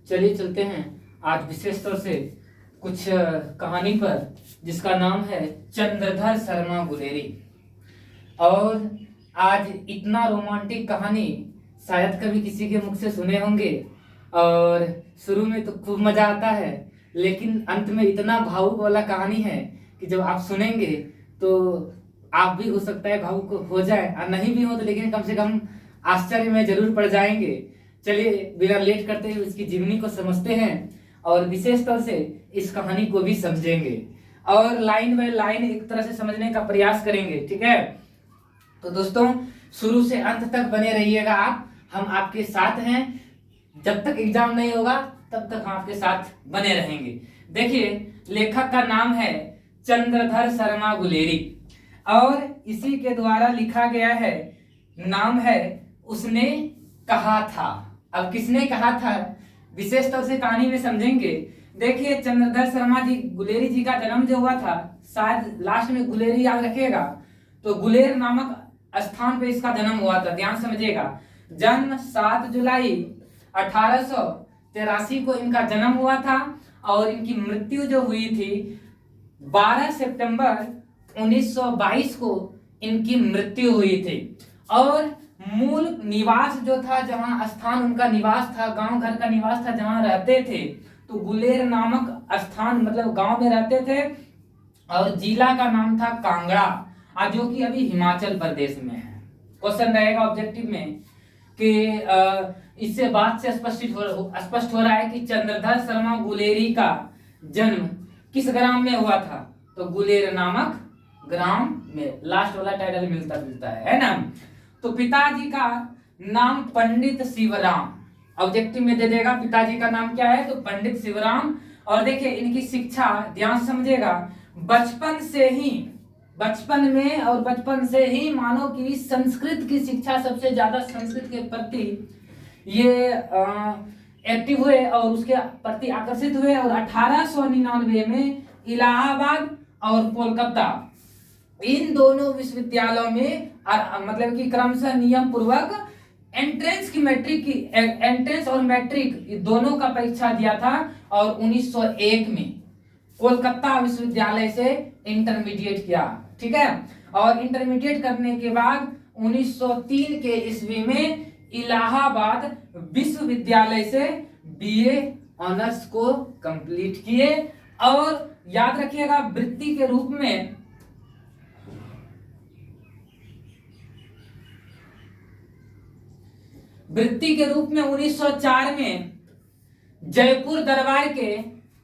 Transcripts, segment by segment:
चलिए चलते हैं आज विशेष तौर से कुछ कहानी पर, जिसका नाम है चंद्रधर शर्मा गुलेरी। और आज इतना रोमांटिक कहानी शायद कभी किसी के मुख से सुने होंगे। और शुरू में तो खूब मजा आता है, लेकिन अंत में इतना भावुक वाला कहानी है कि जब आप सुनेंगे तो आप भी हो सकता है भावुक हो जाए, और नहीं भी हो तो लेकिन कम से कम आश्चर्य में जरूर पड़ जाएंगे। चलिए बिना लेट करते हुए इसकी जीवनी को समझते हैं और विशेष तौर से इस कहानी को भी समझेंगे और लाइन बाय लाइन एक तरह से समझने का प्रयास करेंगे। ठीक है, तो दोस्तों शुरू से अंत तक बने रहिएगा आप, हम आपके साथ हैं। जब तक एग्जाम नहीं होगा तब तक हम आपके साथ बने रहेंगे। देखिए, लेखक का नाम है चंद्रधर शर्मा गुलेरी और इसी के द्वारा लिखा गया है। नाम है उसने कहा था। अब किसने कहा था विशेष तौर से कहानी में समझेंगे। देखिए, चंद्रधर शर्मा जी गुलेरी जी का जन्म जो हुआ था, शायद लास्ट में गुलेरी याद रखिएगा, तो गुलेर नामक स्थान पे इसका जन्म हुआ था। ध्यान समझिएगा, जन्म 7 जुलाई 1883 को इनका जन्म हुआ था और इनकी मृत्यु जो हुई थी 12 सितंबर 1922 को इनकी मृत्यु हुई थी। और मूल निवास जो था, जहां स्थान उनका निवास था, गांव घर का निवास था जहां रहते थे, तो गुलेर नामक स्थान मतलब गांव में रहते थे। और जिला का नाम था कांगड़ा, जो कि अभी हिमाचल प्रदेश में है। क्वेश्चन रहेगा ऑब्जेक्टिव में कि इससे बात से स्पष्ट हो रहा है कि चंद्रधर शर्मा गुलेरी का जन्म किस ग्राम में हुआ था, तो गुलेर नामक ग्राम में। लास्ट वाला टाइटल मिलता जुलता है ना। तो पिताजी का नाम पंडित शिवराम, ऑब्जेक्टिव में दे देगा पिताजी का नाम क्या है, तो पंडित शिवराम। और देखिए इनकी शिक्षा, ध्यान समझिएगा, बचपन से ही मानो कि संस्कृत की शिक्षा, सबसे ज्यादा संस्कृत के प्रति ये एक्टिव हुए और उसके प्रति आकर्षित हुए। और 1899 में इलाहाबाद और कोलकाता, इन दोनों विश्वविद्यालयों में मतलब कि क्रमशः नियम पूर्वक एंट्रेंस और मैट्रिक दोनों का परीक्षा दिया था। और 1901 में कोलकाता विश्वविद्यालय से इंटरमीडिएट किया। ठीक है, और इंटरमीडिएट करने के बाद 1903 के ईस्वी में इलाहाबाद विश्वविद्यालय से बीए ऑनर्स को कंप्लीट किए। और याद रखिएगा, वृत्ति के रूप में वृत्ति के रूप में 1904 में जयपुर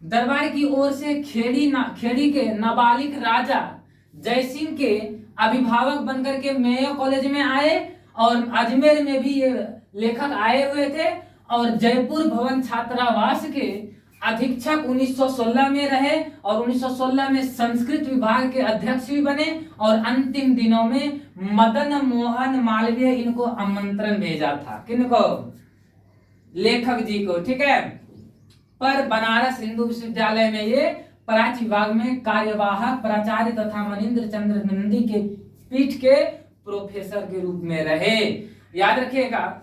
दरबार की ओर से खेड़ी के नाबालिग राजा जयसिंह के अभिभावक बनकर के मेयो कॉलेज में आए। और अजमेर में भी ये लेखक आए हुए थे और जयपुर भवन छात्रावास के अधीक्षक 1916 में रहे और 1916 में संस्कृत विभाग के अध्यक्ष भी बने। और अंतिम दिनों में मदन मोहन मालवीय इनको आमंत्रण भेजा था। किनको? लेखक जी को। ठीक है, पर बनारस हिंदू विश्वविद्यालय में ये प्राच्य विभाग में कार्यवाहक प्राचार्य तथा मनिंद्र चंद्र नंदी के पीठ के प्रोफेसर के रूप में रहे। याद रखिएगा,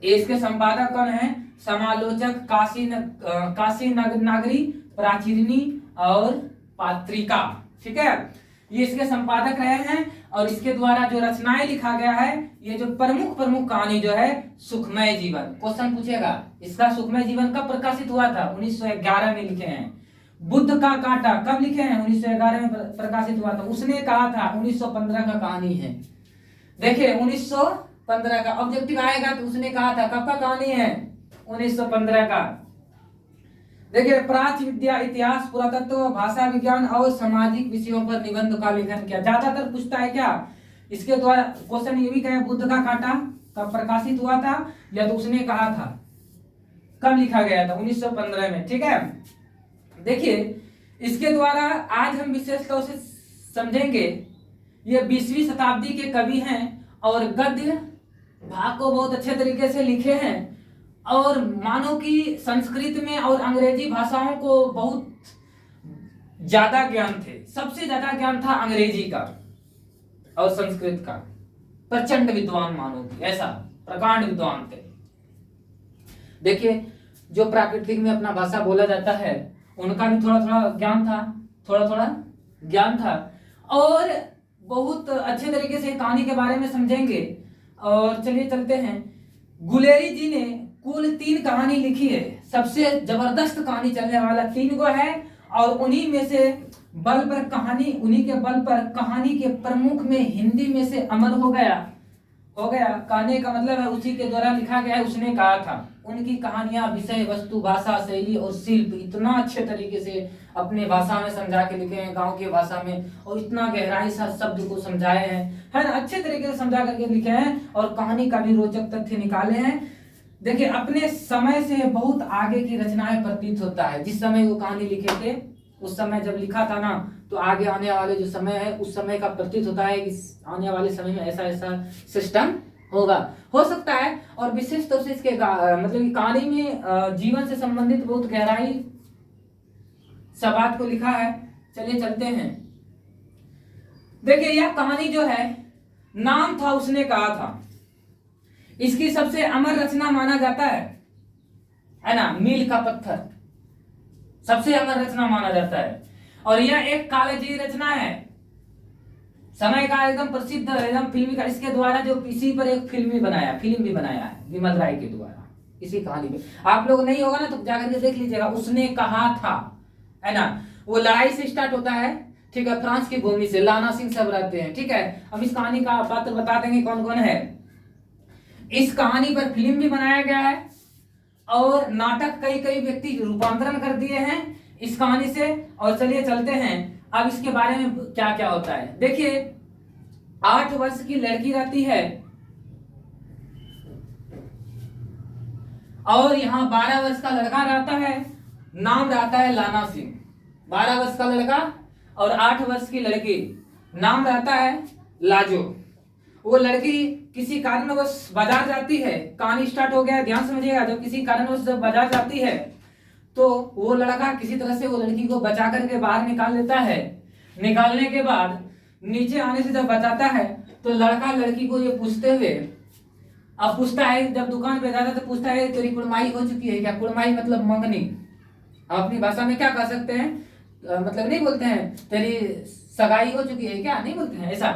इसके संपादक कौन है? समालोचक काशी नागरी, प्राचीनी और पात्रिका। ठीक है, ये इसके संपादक रहे हैं। और इसके द्वारा जो रचनाएं लिखा गया है, ये जो प्रमुख कहानी जो है सुखमय जीवन। क्वेश्चन पूछेगा, इसका सुखमय जीवन कब प्रकाशित हुआ था? 1911 में लिखे हैं। बुद्ध का कांटा कब लिखे हैं? 1911 में प्रकाशित हुआ था। उसने कहा था 1915 का कहानी है। देखिए 1915 का ऑब्जेक्टिव आएगा तो उसने कहा था कब का कहानी है? 1915 का। देखिए, प्राच्य विद्या, इतिहास, पुरातत्व, भाषा विज्ञान और सामाजिक विषयों पर निबंध का लेखन किया। ज्यादातर पूछता है क्या इसके द्वारा क्वेश्चन ये भी कहे बुद्ध का कांटा कब प्रकाशित हुआ था, या तो उसने कहा था कब लिखा गया था? 1915 में। ठीक है, देखिए इसके द्वारा आज हम विशेष तौर से समझेंगे। ये 20वीं शताब्दी के कवि हैं और गद्य भाग को बहुत अच्छे तरीके से लिखे हैं। और मानो कि संस्कृत में और अंग्रेजी भाषाओं को बहुत ज्यादा ज्ञान थे। सबसे ज्यादा ज्ञान था अंग्रेजी का और संस्कृत का। प्रचंड विद्वान मानो कि ऐसा प्रकांड विद्वान थे। देखिए जो प्राकृतिक में अपना भाषा बोला जाता है, उनका भी थोड़ा थोड़ा ज्ञान था, थोड़ा थोड़ा ज्ञान था। और बहुत अच्छे तरीके से कहानी के बारे में समझेंगे। और चलिए चलते हैं। गुलेरी जी ने कुल 3 कहानी लिखी है, सबसे जबरदस्त कहानी चलने वाला 3 गो है। और उन्हीं में से उन्हीं के बल पर कहानी के प्रमुख में हिंदी में से अमर हो गया। कहने का मतलब है उसी के द्वारा लिखा गया है। उसने कहा था, उनकी कहानियां विषय वस्तु भाषा शैली और शिल्प इतना अच्छे तरीके से अपने भाषा में समझा के लिखे हैं, गांव की भाषा में, और इतना गहराई से शब्द को समझाए हैं, है ना, अच्छे तरीके से समझा करके लिखे हैं। और कहानी का भी रोचक तथ्य निकाले हैं। देखिए, अपने समय से बहुत आगे की रचनाएं प्रतीत होता है। जिस समय वो कहानी लिखे थे, उस समय जब लिखा था ना, तो आगे आने वाले जो समय है उस समय का प्रतीत होता है कि आने वाले समय में ऐसा ऐसा सिस्टम होगा, हो सकता है। और विशेष तौर से इसके मतलब कि कहानी में जीवन से संबंधित बहुत गहराई सब बात को लिखा है। चलिए चलते हैं। देखिए, यह कहानी जो है, नाम था उसने कहा था, इसकी सबसे अमर रचना माना जाता है ना, मील का पत्थर सबसे अमर रचना माना जाता है। और यह एक कालजयी रचना है, समय का एकदम प्रसिद्ध, एकदम फिल्मी का। इसके द्वारा जो इसी पर एक फिल्म भी बनाया है विमल राय के द्वारा, इसी कहानी पे। आप लोग नहीं होगा ना तो जाकर के देख लीजिएगा। उसने कहा था, है ना, वो लड़ाई से स्टार्ट होता है, ठीक है, फ्रांस की भूमि से। लाना सिंह सब रहते हैं, ठीक है। अब इस कहानी का पात्र बता देंगे कौन कौन है। इस कहानी पर फिल्म भी बनाया गया है और नाटक कई व्यक्ति रूपांतरण कर दिए हैं इस कहानी से। और चलिए चलते हैं अब इसके बारे में क्या क्या होता है। देखिए, 8 वर्ष की लड़की रहती है और यहाँ 12 वर्ष का लड़का रहता है, नाम रहता है लाना सिंह। 12 वर्ष का लड़का और 8 वर्ष की लड़की, नाम रहता है लाजो। वो लड़की किसी कारणवश बाजार जाती है, कहानी स्टार्ट हो गया, ध्यान समझिएगा। जब किसी कारणवश जब बाजार जाती है तो वो लड़का किसी तरह से वो लड़की को बचा करके बाहर निकाल लेता है। निकालने के बाद नीचे आने से जब बचाता है तो लड़का लड़की को ये पूछते हुए, अब पूछता है, जब दुकान पे जाता है तो पूछता है, तेरी कुड़माई हो चुकी है क्या? कुड़माई मतलब मंगनी। अपनी भाषा में क्या कह सकते हैं, मतलब नहीं बोलते हैं तेरी सगाई हो चुकी है क्या, नहीं बोलते हैं ऐसा।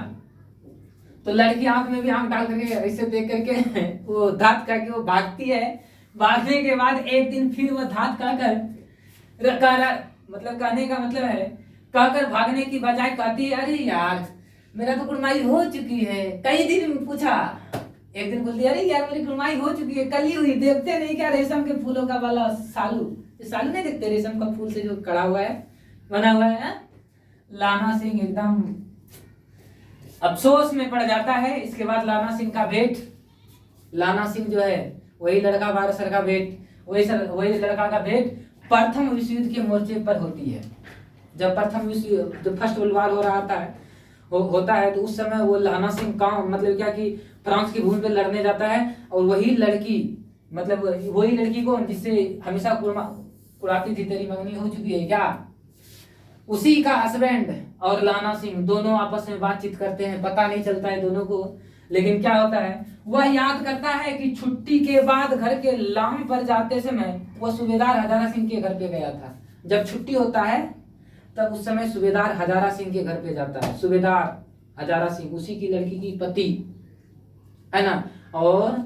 तो लड़की आंख में भी आंख डाल करके ऐसे देख करके वो दांत करके वो भागती है। भागने के बाद एक दिन फिर वो दांत कहकर, मतलब कहने का मतलब है, कहकर भागने की बजाय कहती है, अरे यार मेरा तो कुड़माई हो चुकी है। कई दिन पूछा, एक दिन बोलती है, अरे यार मेरी कुड़माई हो चुकी है, कल ही हुई, देखते नहीं क्या रेशम के फूलों का वाला सालू नहीं देखते, रेशम का फूल से जो कड़ा हुआ है, बना हुआ है। लाना सिंह एकदम अफसोस में पड़ जाता है। इसके बाद लाना सिंह का बेट, लाना सिंह जो है वही लड़का, 12 साल का बेट, वही लड़का का बेट प्रथम विश्व युद्ध के मोर्चे पर होती है। जब प्रथम विश्व जो फर्स्ट वर्ल्ड वॉर हो रहा होता है तो उस समय वो लाना सिंह का मतलब क्या कि फ्रांस की भूमि पर लड़ने जाता है। और वही लड़की, मतलब वही लड़की को जिससे हमेशा कुड़ाती थी, तेरी मंगनी हो चुकी है क्या, उसी का हस्बैंड और लाना सिंह दोनों आपस में बातचीत करते हैं। पता नहीं चलता है दोनों को, लेकिन क्या होता है, वह याद करता है कि छुट्टी के बाद घर के लाम पर जाते समय वह सूबेदार हजारा सिंह के घर पे गया था। जब छुट्टी होता है तब उस समय सूबेदार हजारा सिंह के घर पे जाता है। सूबेदार हजारा सिंह उसी की लड़की की पति है ना। और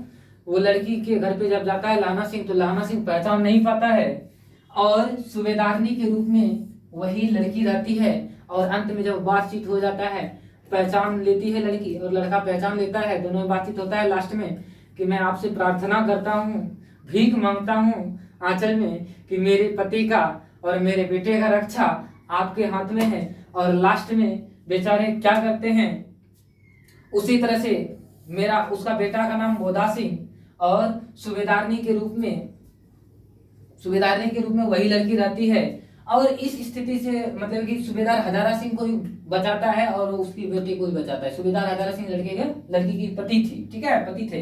वो लड़की के घर पे जब जाता है लाना सिंह, तो लाना सिंह पहचान नहीं पाता है और सूबेदारनी के रूप में वही लड़की रहती है। और अंत में जब बातचीत हो जाता है, पहचान लेती है लड़की और लड़का पहचान लेता है, दोनों में बातचीत होता है लास्ट में कि मैं आपसे प्रार्थना करता हूँ, भीख मांगता हूँ आंचल में कि मेरे पति का और मेरे बेटे का रक्षा आपके हाथ में है। और लास्ट में बेचारे क्या करते हैं, उसी तरह से उसका बेटा का नाम बोधा सिंह और सूबेदारनी के रूप में वही लड़की रहती है। और इस स्थिति से मतलब कि सूबेदार हजारा सिंह को भी बचाता है और उसकी बेटी को भी बचाता है। सूबेदार हजारा सिंह लड़की की पति थी, ठीक है, पति थे।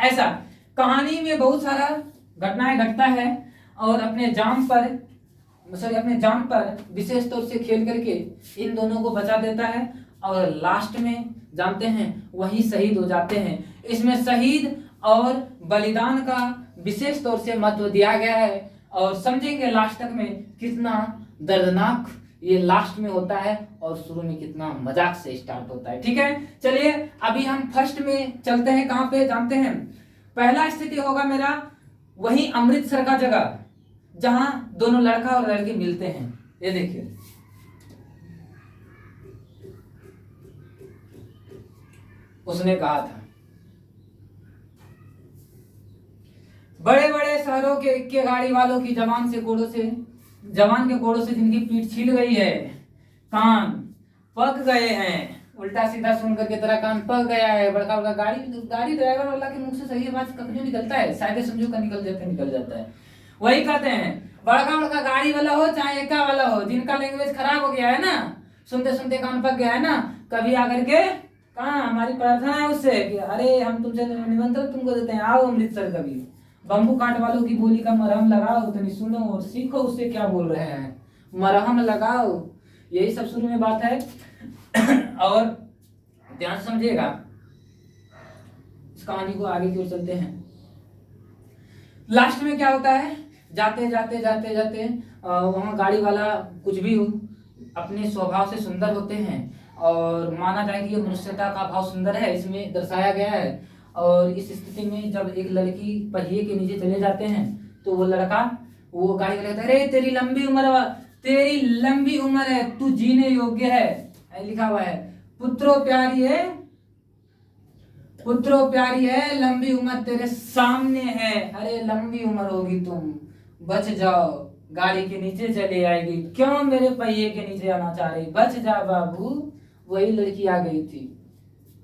ऐसा कहानी में बहुत सारा घटनाएं घटता है और अपने जान पर विशेष तौर से खेल करके इन दोनों को बचा देता है। और लास्ट में जानते हैं वही शहीद हो जाते हैं। इसमें शहीद और बलिदान का विशेष तौर से महत्व दिया गया है, और समझेंगे लास्ट तक में कितना दर्दनाक ये लास्ट में होता है और शुरू में कितना मजाक से स्टार्ट होता है। ठीक है, चलिए अभी हम फर्स्ट में चलते हैं। कहां पे जानते हैं? पहला स्थिति होगा मेरा वही अमृतसर का जगह जहां दोनों लड़का और लड़की मिलते हैं। ये देखिए, उसने कहा था बड़े बड़े शहरों के गाड़ी वालों की जवान के कोड़ों से जिनकी पीठ छिल गई है, कान पक गए हैं। उल्टा सीधा सुन करके तेरा कान पक गया है। बड़का बड़का गाड़ी ड्राइवर वाला के मुख से सही बात कभी निकलता है, शायद समझो का निकल जाता है। वही कहते हैं बड़का बड़का गाड़ी वाला हो चाहे एका वाला हो, जिनका लैंग्वेज खराब हो गया है ना, सुनते सुनते कान पक गया है ना, कभी आकर के कहा हमारी प्रार्थना है उससे कि अरे हम तुमसे निमंत्रण तुमको देते हैं, आओ अमृतसर कभी। बम्बू काट वालों की बोली का मरहम लगाओ, तो सुनो और सीखो उससे क्या बोल रहे हैं, मरहम लगाओ। यही सब शुरू में बात है। और ध्यान समझिएगा, इस कहानी को आगे की ओर चलते हैं। लास्ट में क्या होता है, जाते जाते जाते जाते वहां गाड़ी वाला कुछ भी हो अपने स्वभाव से सुंदर होते हैं, और माना जाए कि ये मनुष्यता का भाव सुंदर है, इसमें दर्शाया गया है। और इस स्थिति में जब एक लड़की पहिए के नीचे चले जाते हैं तो वो लड़का वो गाड़ी वाला कहता है अरे तेरी लंबी उम्र है, तू जीने योग्य है। लिखा हुआ है पुत्रो प्यारी है लंबी उम्र तेरे सामने है। अरे लंबी उम्र होगी तुम, बच जाओ, गाड़ी के नीचे चले आएगी, क्यों मेरे पहिए के नीचे आना चाह रही, बच जा बाबू। वही लड़की आ गई थी,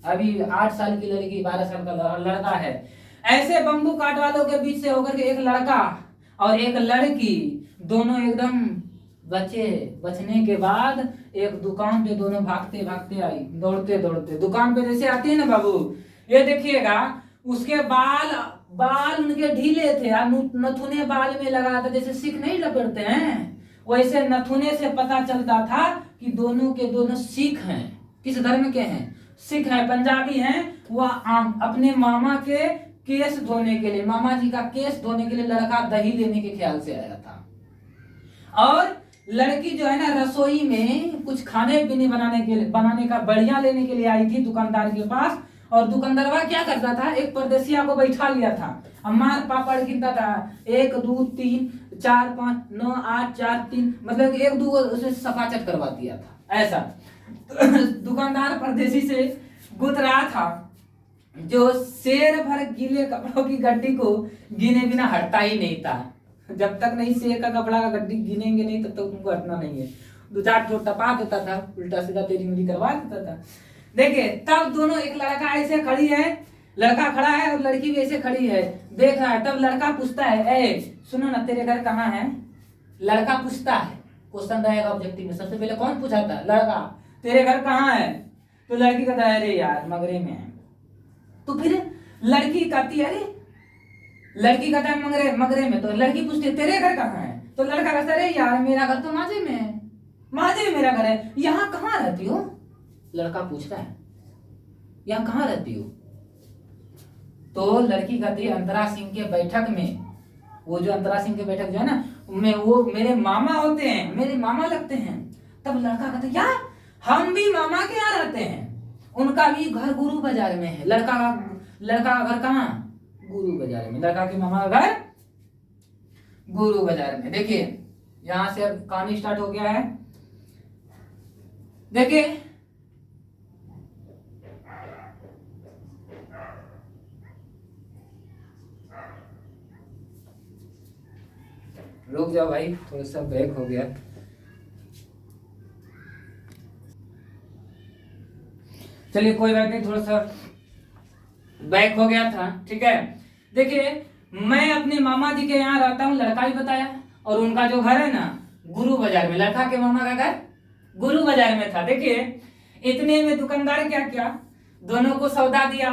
अभी 8 साल की लड़की 12 साल का लड़का है। ऐसे बम्बू काट वालों के बीच से होकर के एक लड़का और एक लड़की दोनों एकदम बचने के बाद एक दुकान पे दोनों भागते भागते आई, दौड़ते दौड़ते दुकान पे जैसे आती है ना बाबू, ये देखिएगा उसके बाल उनके ढीले थे, नथुने बाल में लगा था, जैसे सिख नहीं लपेटते हैं वैसे नथुने से पता चलता था कि दोनों के दोनों सिख हैं। किस धर्म के हैं? सिख है, पंजाबी हैं। वह अपने मामा के केस धोने के लिए, मामा जी का केस धोने के लिए लड़का दही लेने के ख्याल से आया था, और लड़की जो है ना रसोई में कुछ खाने पीने बनाने का बढ़िया लेने के लिए आई थी दुकानदार के पास। और दुकानदारवा क्या करता था, एक परदेसिया को बैठा लिया था, अम्मार पापड़ गिनता था, 1 2 3 4 5 9 8 4 3, मतलब 1 2 उसे सफाचट करवा दिया था ऐसा। दुकानदार परदेसी से गुथ रहा था, जो शेर भर गीले कपड़ों की गड्डी को गिने बिना हटता ही नहीं था। जब तक नहीं शेर का कपड़ा का गड्डी गिनेंगे नहीं तब तक उनको हटना नहीं है। 2-4 ठो टपा देता था, उल्टा सीधा तेरी मेरी करवा देता था। देखिए तब दोनों, एक लड़का ऐसे खड़ी है, लड़का खड़ा है और लड़की भी ऐसे खड़ी है, देख रहा है। तब लड़का पूछता है ए सुनो ना तेरे घर कहाँ है? लड़का पूछता है, क्वेश्चन रहेगा ऑब्जेक्टिव में। सबसे पहले कौन पूछा था? लड़का, तेरे घर कहाँ है? तो लड़की कहता है अरे यार मगरे में है। तो फिर लड़की कहती है अरे, लड़की कहता है मगरे में। तो लड़की पूछती है तेरे घर कहाँ है? तो लड़का कहता है अरे यार मेरा घर तो माजे में है, माजे में मेरा घर है, यहाँ कहाँ रहती हो? लड़का पूछता है यहाँ कहाँ रहती हो? तो लड़की कहती है अंतरा सिंह के बैठक में। वो जो अंतरा सिंह के बैठक जो है ना, वो मेरे मामा होते हैं, मेरे मामा लगते हैं। तब लड़का कहता है यार हम भी मामा के यहाँ रहते हैं, उनका भी घर गुरु बाजार में है। लड़का का घर कहाँ? गुरु बाजार में। लड़का के मामा का घर गुरु बाजार में। देखिए यहां से अब कहानी स्टार्ट हो गया है। देखिए रुक जाओ भाई, थोड़ा सा बैक हो गया। चलिए कोई बात नहीं, थोड़ा सा बैक हो गया था, ठीक है। देखिए मैं अपने मामा जी के यहाँ रहता हूँ, लड़का भी बताया, और उनका जो घर है ना गुरु बाजार में, लड़का के मामा का घर गुरु बाजार में था। देखिए इतने में दुकानदार क्या किया, दोनों को सौदा दिया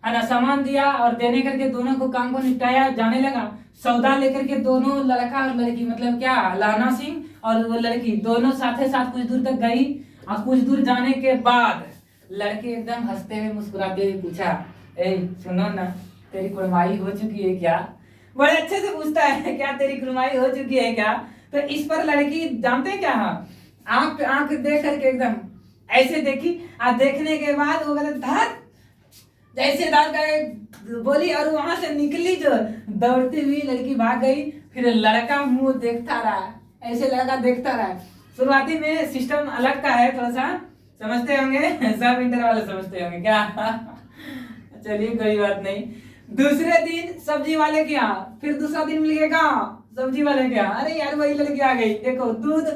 है ना, सामान दिया, और देने करके दोनों को काम को निपटाया, जाने लगा। सौदा लेकर के दोनों, लड़का और लड़की, मतलब क्या लाना सिंह और वो लड़की, दोनों साथ साथ कुछ दूर तक गई। और कुछ दूर जाने के बाद लड़के एकदम हंसते हुए मुस्कुराते हुए पूछा, ए सुनो ना तेरी कुड़माई हो चुकी है क्या? बड़े अच्छे से पूछता है क्या तेरी कुड़माई हो चुकी है क्या। तो इस पर लड़की जानते हैं क्या, आंख पे आंख देख करके एकदम ऐसे देखी, और देखने के बाद वो कहते धर, जैसे दांत का बोली और वहां से निकली जो दौड़ती हुई लड़की भाग गई। फिर लड़का मुंह देखता रहा, ऐसे लड़का देखता रहा। शुरुआती में सिस्टम अलग का है, थोड़ा सा समझते होंगे सब इंटर वाले समझते होंगे क्या चलिए कोई बात नहीं। दूसरे दिन सब्जी वाले के यहाँ, फिर दूसरा दिन मिल गया सब्जी वाले के यहाँ, अरे यार वही लड़की आ गई, देखो दूध,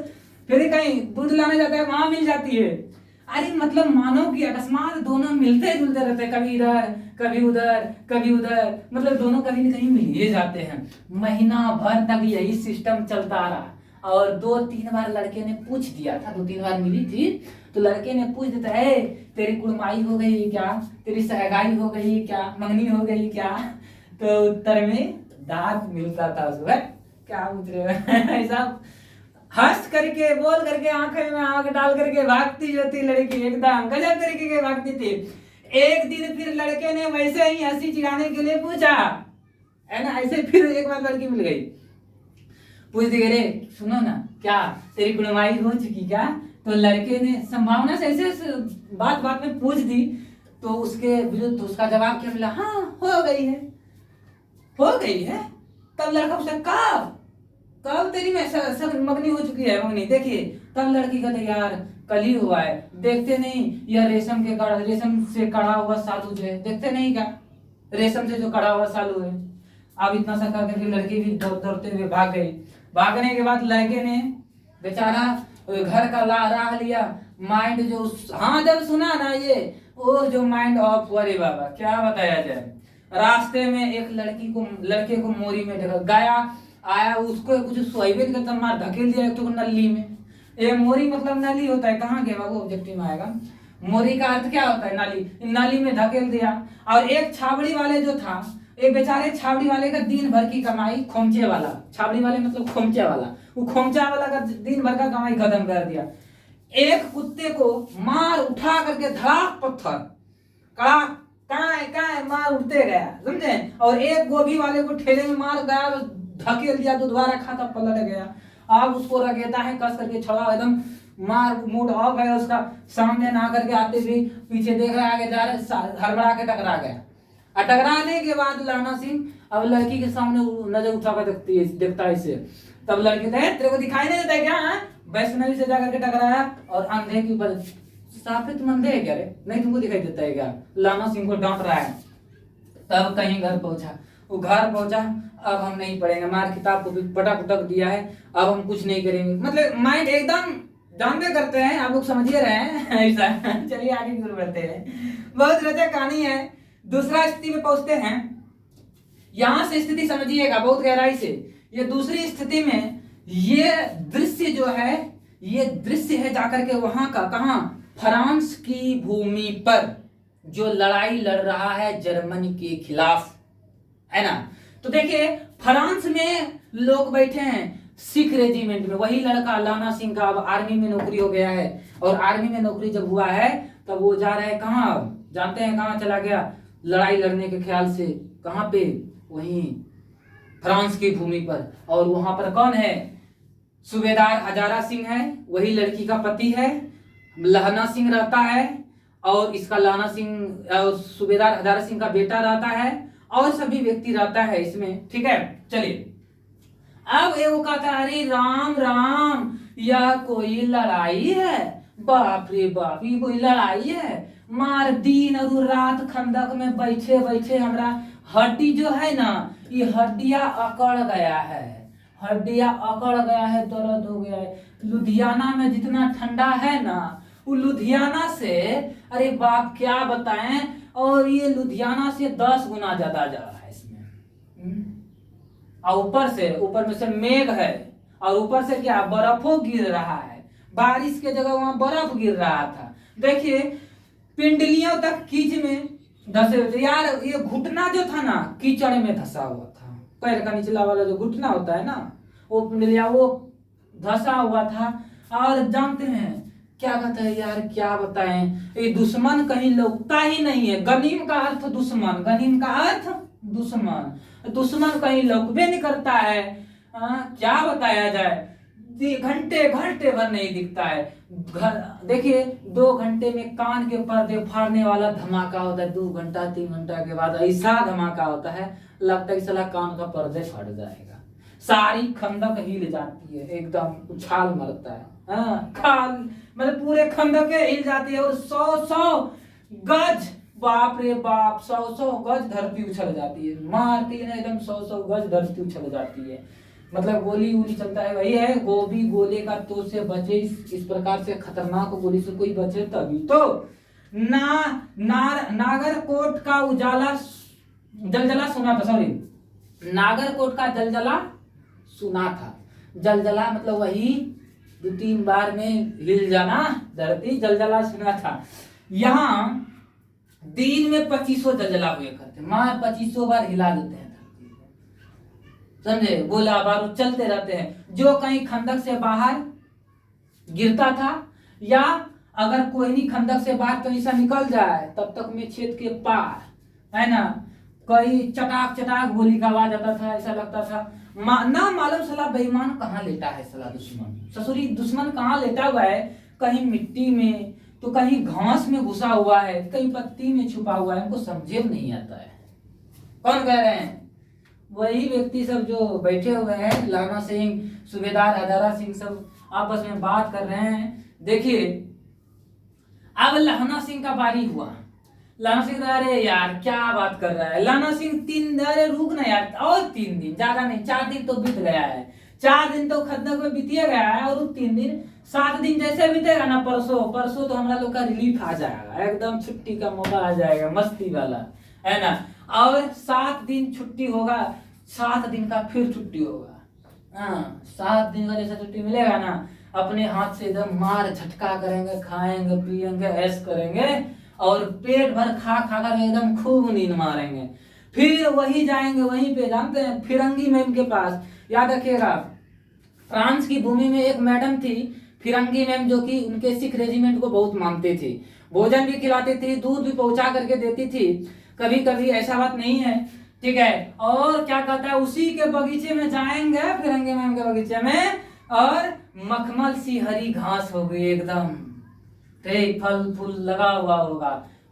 फिर कहीं दूध लाने जाता है वहां मिल जाती है। अरे मतलब मानो कि अकस्मात दोनों मिलते जुलते रहते हैं, कभी इधर कभी उधर कभी उधर, मतलब दोनों कहीं न कहीं मिल ही जाते हैं। महीना भर तक यही सिस्टम चलता रहा, और 2-3 बार लड़के ने पूछ दिया था, 2-3 बार मिली थी तो लड़के ने पूछ देता है तेरी कुड़माई हो गई क्या, तेरी सहगाई हो गई क्या, मंगनी हो गई क्या। तो उत्तर में दांत मिलता था उसको, क्या पूछ रहे हो ऐसा हंस करके बोल करके आंखें में आंख डाल करके भागती जो थी लड़की, एकदम गजब तरीके के भागती थी। एक दिन फिर लड़के ने वैसे ही हंसी चिढ़ाने के लिए पूछा, है ना, ऐसे फिर एक बार लड़की मिल गई, पूछ दी रे सुनो ना क्या तेरी कुड़माई हो चुकी क्या। तो लड़के ने संभावना से ऐसे बात बात में पूछ दी, तो उसके विरुद्ध उसका जवाब क्या मिला, हाँ हो गई है, हो गई है। तब लड़का पूछा कब, कब तेरी में सब मगनी हो चुकी है मगनी, देखिए। तब लड़की कहते यार कल ही हुआ है, देखते नहीं यह रेशम से कड़ा हुआ सालू जो है, देखते नहीं क्या रेशम से जो कड़ा हुआ सालू है। अब इतना सा करके लड़की भी दौड़ते हुए भाग गई। भागने के बाद लड़के ने बेचारा घर का राह लिया, माइंड जो हाँ जब सुना ना ये वो जो माइंड ऑफ, अरे बाबा क्या बताया जाए। रास्ते में एक लड़के को मोरी में गया आया, उसको कुछ सोयाबीन का मार धकेल दिया एक तो नली में। ये मोरी मतलब नली होता है, कहाँ गया वो ऑब्जेक्टिव में आएगा। मोरी का अर्थ क्या होता है, नाली, नाली में धकेल दिया। और एक छाबड़ी वाले जो था, एक बेचारे छाबड़ी वाले का दिन भर की कमाई, खोमचे वाला, छाबड़ी वाले मतलब खोमचे वाला, वो खोमचा वाला का दिन भर का कमाई खत्म कर दिया। एक कुत्ते को मार उठा करके धड़ाक पत्थर, कड़ाक काय मार उठते गया, समझे। और एक गोभी वाले को ठेले में मार गया, धकेल दिया तो दोबारा खाता पलट गया। अब उसको रगेता है कस करके, छड़ा एकदम मार मूड ऑफ है उसका, सामने ना करके आते भी पीछे देख रहा है, आगे जा रहा, हड़बड़ा के टकरा गया। टकराने के बाद लाना सिंह अब लड़की के सामने नजर उठा कर देखता है इसे। तब लड़की कहते तेरे को दिखाई नहीं देता है क्या, वैष्णवी से जाकर के टकराया और अंधे के ऊपर, साफे तुम अंधे है क्या रे, नहीं तुमको दिखाई देता है क्या, लाना सिंह को डांट रहा है। तब कहीं घर पहुंचा, वो घर पहुंचा, अब हम नहीं पढ़ेंगे, मार किताब को भी पटक दिया है, अब हम कुछ नहीं करेंगे, मतलब माइंड एकदम जानते करते हैं, आप लोग समझिए रहे हैं ऐसा। चलिए आगे की तरफ बढ़ते हैं, बहुत रोचक कहानी है। दूसरा स्थिति में पहुंचते हैं, यहां से स्थिति समझिएगा बहुत गहराई से। ये दूसरी स्थिति में ये दृश्य जो है, ये दृश्य है जाकर के वहां का, कहां, फ्रांस की भूमि पर जो लड़ाई लड़ रहा है जर्मनी के खिलाफ, है ना। तो देखिए फ्रांस में लोग बैठे हैं सिख रेजिमेंट में, वही लड़का लाना सिंह का अब आर्मी में नौकरी हो गया है, और आर्मी में नौकरी जब हुआ है तब वो जा रहे हैं कहाँ, जानते हैं कहाँ चला गया, लड़ाई लड़ने के ख्याल से, कहाँ पे, वहीं फ्रांस की भूमि पर। और वहां पर कौन है, सूबेदार हजारा सिंह है, वही लड़की का पति है, लहना सिंह रहता है, और इसका लाना सिंह सूबेदार हजारा सिंह का बेटा रहता है, और सभी व्यक्ति रहता है इसमें, ठीक है। चलिए अब ये वो कहता है अरे राम राम, यह कोई लड़ाई है, बाप रे बाप, ये कोई लड़ाई है, मार दिन और रात खंदक में बैठे बैठे हमारा हड्डी जो है ना, ये हड्डियां अकड़ गया है, हड्डियां अकड़ गया है, दर्द हो गया है। लुधियाना में जितना ठंडा है ना, वो लुधियाना से, अरे बाप क्या बताएं, और ये लुधियाना से 10 गुना ज्यादा जा रहा है इसमें। और ऊपर में से मेघ है, और ऊपर से क्या बर्फों गिर रहा है, बारिश के जगह वहां बर्फ गिर रहा था। देखिए पिंडलियों तक कीच में धसे हुए थे यार, ये घुटना जो था ना कीचड़ में धसा हुआ था, पैर का निचला वाला जो घुटना होता है ना, वो पिंडलिया वो धसा हुआ था। और जानते हैं क्या कहते हैं यार, क्या बताएं, ये दुश्मन कहीं लगता ही नहीं है। गनीम का अर्थ दुश्मन, गनीम का अर्थ दुश्मन, दुश्मन कहीं लौकबे नहीं करता है। क्या बताया जाए, घंटे घंटे भर नहीं दिखता है। देखिए 2 घंटे में कान के पर्दे फाड़ने वाला धमाका होता है, 2 घंटा 3 घंटा के बाद ऐसा धमाका होता है, लगता है कि साला कान का पर्दे फट जाएगा। सारी खंदक हिल जाती है, एकदम उछाल मरता है। खाल मतलब पूरे खंदक हिल जाती है और 100 गज, बाप रे बाप, 100 गज धरती उछल जाती है। मारती है ना एकदम, 100 गज धरती उछल जाती है। मतलब गोली वोली चलता है, वही है गोभी गोले का तो से बचे। इस प्रकार से खतरनाक गोली से कोई बचे तभी तो। नागरकोट का उजाला जलजला सुना था, सॉरी, नागरकोट का जलजला सुना था। जलजला मतलब वही 2-3 बार में हिल जाना धरती, जलजला सुना था। यहाँ दिन में 2500 जलजला हुए करते, मार 2500 बार हिला देते हैं, समझे, गोला बारूद चलते रहते हैं। जो कहीं खंदक से बाहर गिरता था या अगर कोई नहीं खंदक से बाहर कहीं से निकल जाए तब तक में छेद के पार, है ना, कई चटाक चटाक गोली का आवाज आता था। ऐसा लगता था ना मालूम साला बेईमान कहाँ लेटा है, साला दुश्मन, ससुरी दुश्मन कहाँ लेटा हुआ है, कहीं मिट्टी में तो कहीं घास में घुसा हुआ है, कहीं पत्ती में छुपा हुआ है, हमको समझे नहीं आता है। कौन कह रहे हैं? वही व्यक्ति सब जो बैठे हुए हैं, लाना सिंह, सूबेदार हजारा सिंह, सब आपस में बात कर रहे हैं। देखिए अब लाना सिंह का बारी हुआ। लाना सिंह, अरे यार क्या बात कर रहा है लाना सिंह, अरे रुक ना यार, और 3 दिन, ज्यादा नहीं, 4 दिन तो बीत गया है, 4 दिन तो खंदक में बीतिया गया है, और 3 दिन, 7 दिन जैसे बीतेगा ना, परसों तो हमारा लोग का रिलीफ आ जाएगा, एकदम छुट्टी का मौका आ जाएगा, मस्ती वाला, है ना। और 7 दिन छुट्टी होगा, 7 दिन का फिर छुट्टी होगा। 7 दिन का जैसा छुट्टी मिलेगा ना, अपने हाथ से एकदम मार झटका करेंगे, खाएंगे पिएंगे ऐश करेंगे, और पेट भर खा कर एकदम खूब नींद मारेंगे। फिर वही जाएंगे, वहीं पे जानते हैं फिरंगी मैम के पास, याद रखिएगा, फ्रांस की भूमि में एक मैडम थी फिरंगी मैम, जो कि उनके सिख रेजिमेंट को बहुत मानती थी, भोजन भी खिलाती थी, दूध भी पहुंचा करके देती थी, कभी कभी, ऐसा बात नहीं है, ठीक है। और क्या कहता है, उसी के बगीचे में जाएंगे, फिरंगी मैम के बगीचे में, और मखमल सी हरी घास हो गई एकदम, ठीक, फल फूल लगा हुआ होगा,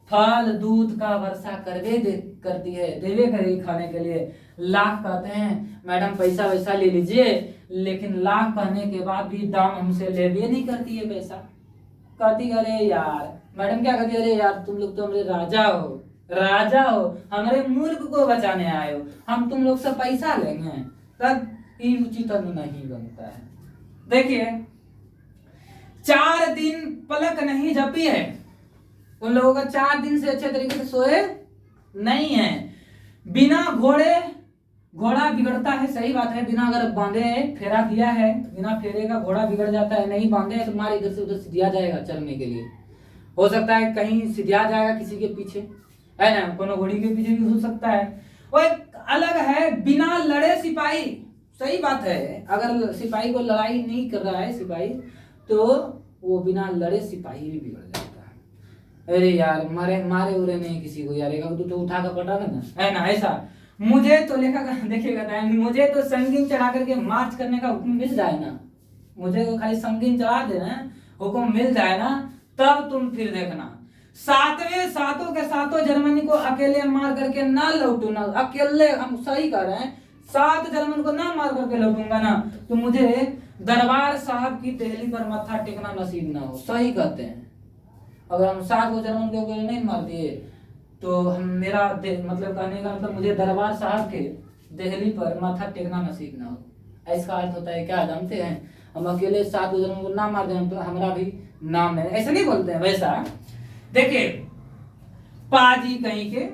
फल दूध का वर्षा करती है, देवे करेगी खाने के लिए। लाख कहते हैं मैडम पैसा वैसा ले लीजिए, लेकिन लाख कहने के बाद भी दाम हमसे ले भी नहीं करती है पैसा। कहती अरे यार मैडम, क्या कहती, अरे यार तुम लोग तो हमारे राजा हो, हमारे मुल्क को बचाने आए हो, हम तुम लोग से पैसा लेंगे, तब ये उचित नहीं बनता है। देखिए 4 दिन पलक नहीं झपी है उन लोगों का, 4 दिन से अच्छे तरीके से सोए नहीं है। बिना घोड़ा बिगड़ता है, सही बात है, बिना अगर बांधे फेरा दिया है, बिना फेरे का घोड़ा बिगड़ जाता है, नहीं बांधे तो मार इधर से उधर सिधिया जाएगा चलने के लिए, हो सकता है कहीं सिधिया जाएगा किसी के पीछे, है ना, कोनो घोड़ी के पीछे भी हो सकता है। वो एक अलग है बिना लड़े सिपाही, सही बात है, अगर सिपाही को लड़ाई नहीं कर रहा है सिपाही, तो वो बिना लड़े सिपाही भी बिगड़ जाता है। अरे यार मारे उरे नहीं किसी को यार, एक तो उठा कर पटा ना, है ना, ऐसा। मुझे तो देखिएगा, मुझे तो संगीन चढ़ा करके मार्च करने का हुक्म मिल जाए ना, मुझे तो खाली संगीन चढ़ा देना हुक्म मिल जाए ना, तब तुम फिर देखना, 7 के सातों जर्मनी को अकेले मार करके ना लौटू ना, अकेले, हम सही कर रहे हैं, 7 जर्मन को ना मार करके लौटूंगा ना, तो मुझे दरबार साहब की दहली पर मत्था टेकना नसीब ना हो, सही कहते हैं। अगर हम 7 को जर्मन को अकेले नहीं मार दिए तो हम मेरा मतलब कहने का मतलब मुझे दरबार साहब के दहली पर माथा टेकना नसीब ना हो। इसका अर्थ होता है क्या जानते हैं, हम अकेले 7 जर्मन को ना मार दें तो हमारा भी नाम है, ऐसा नहीं बोलते हैं वैसा। देखिए पाजी कहीं के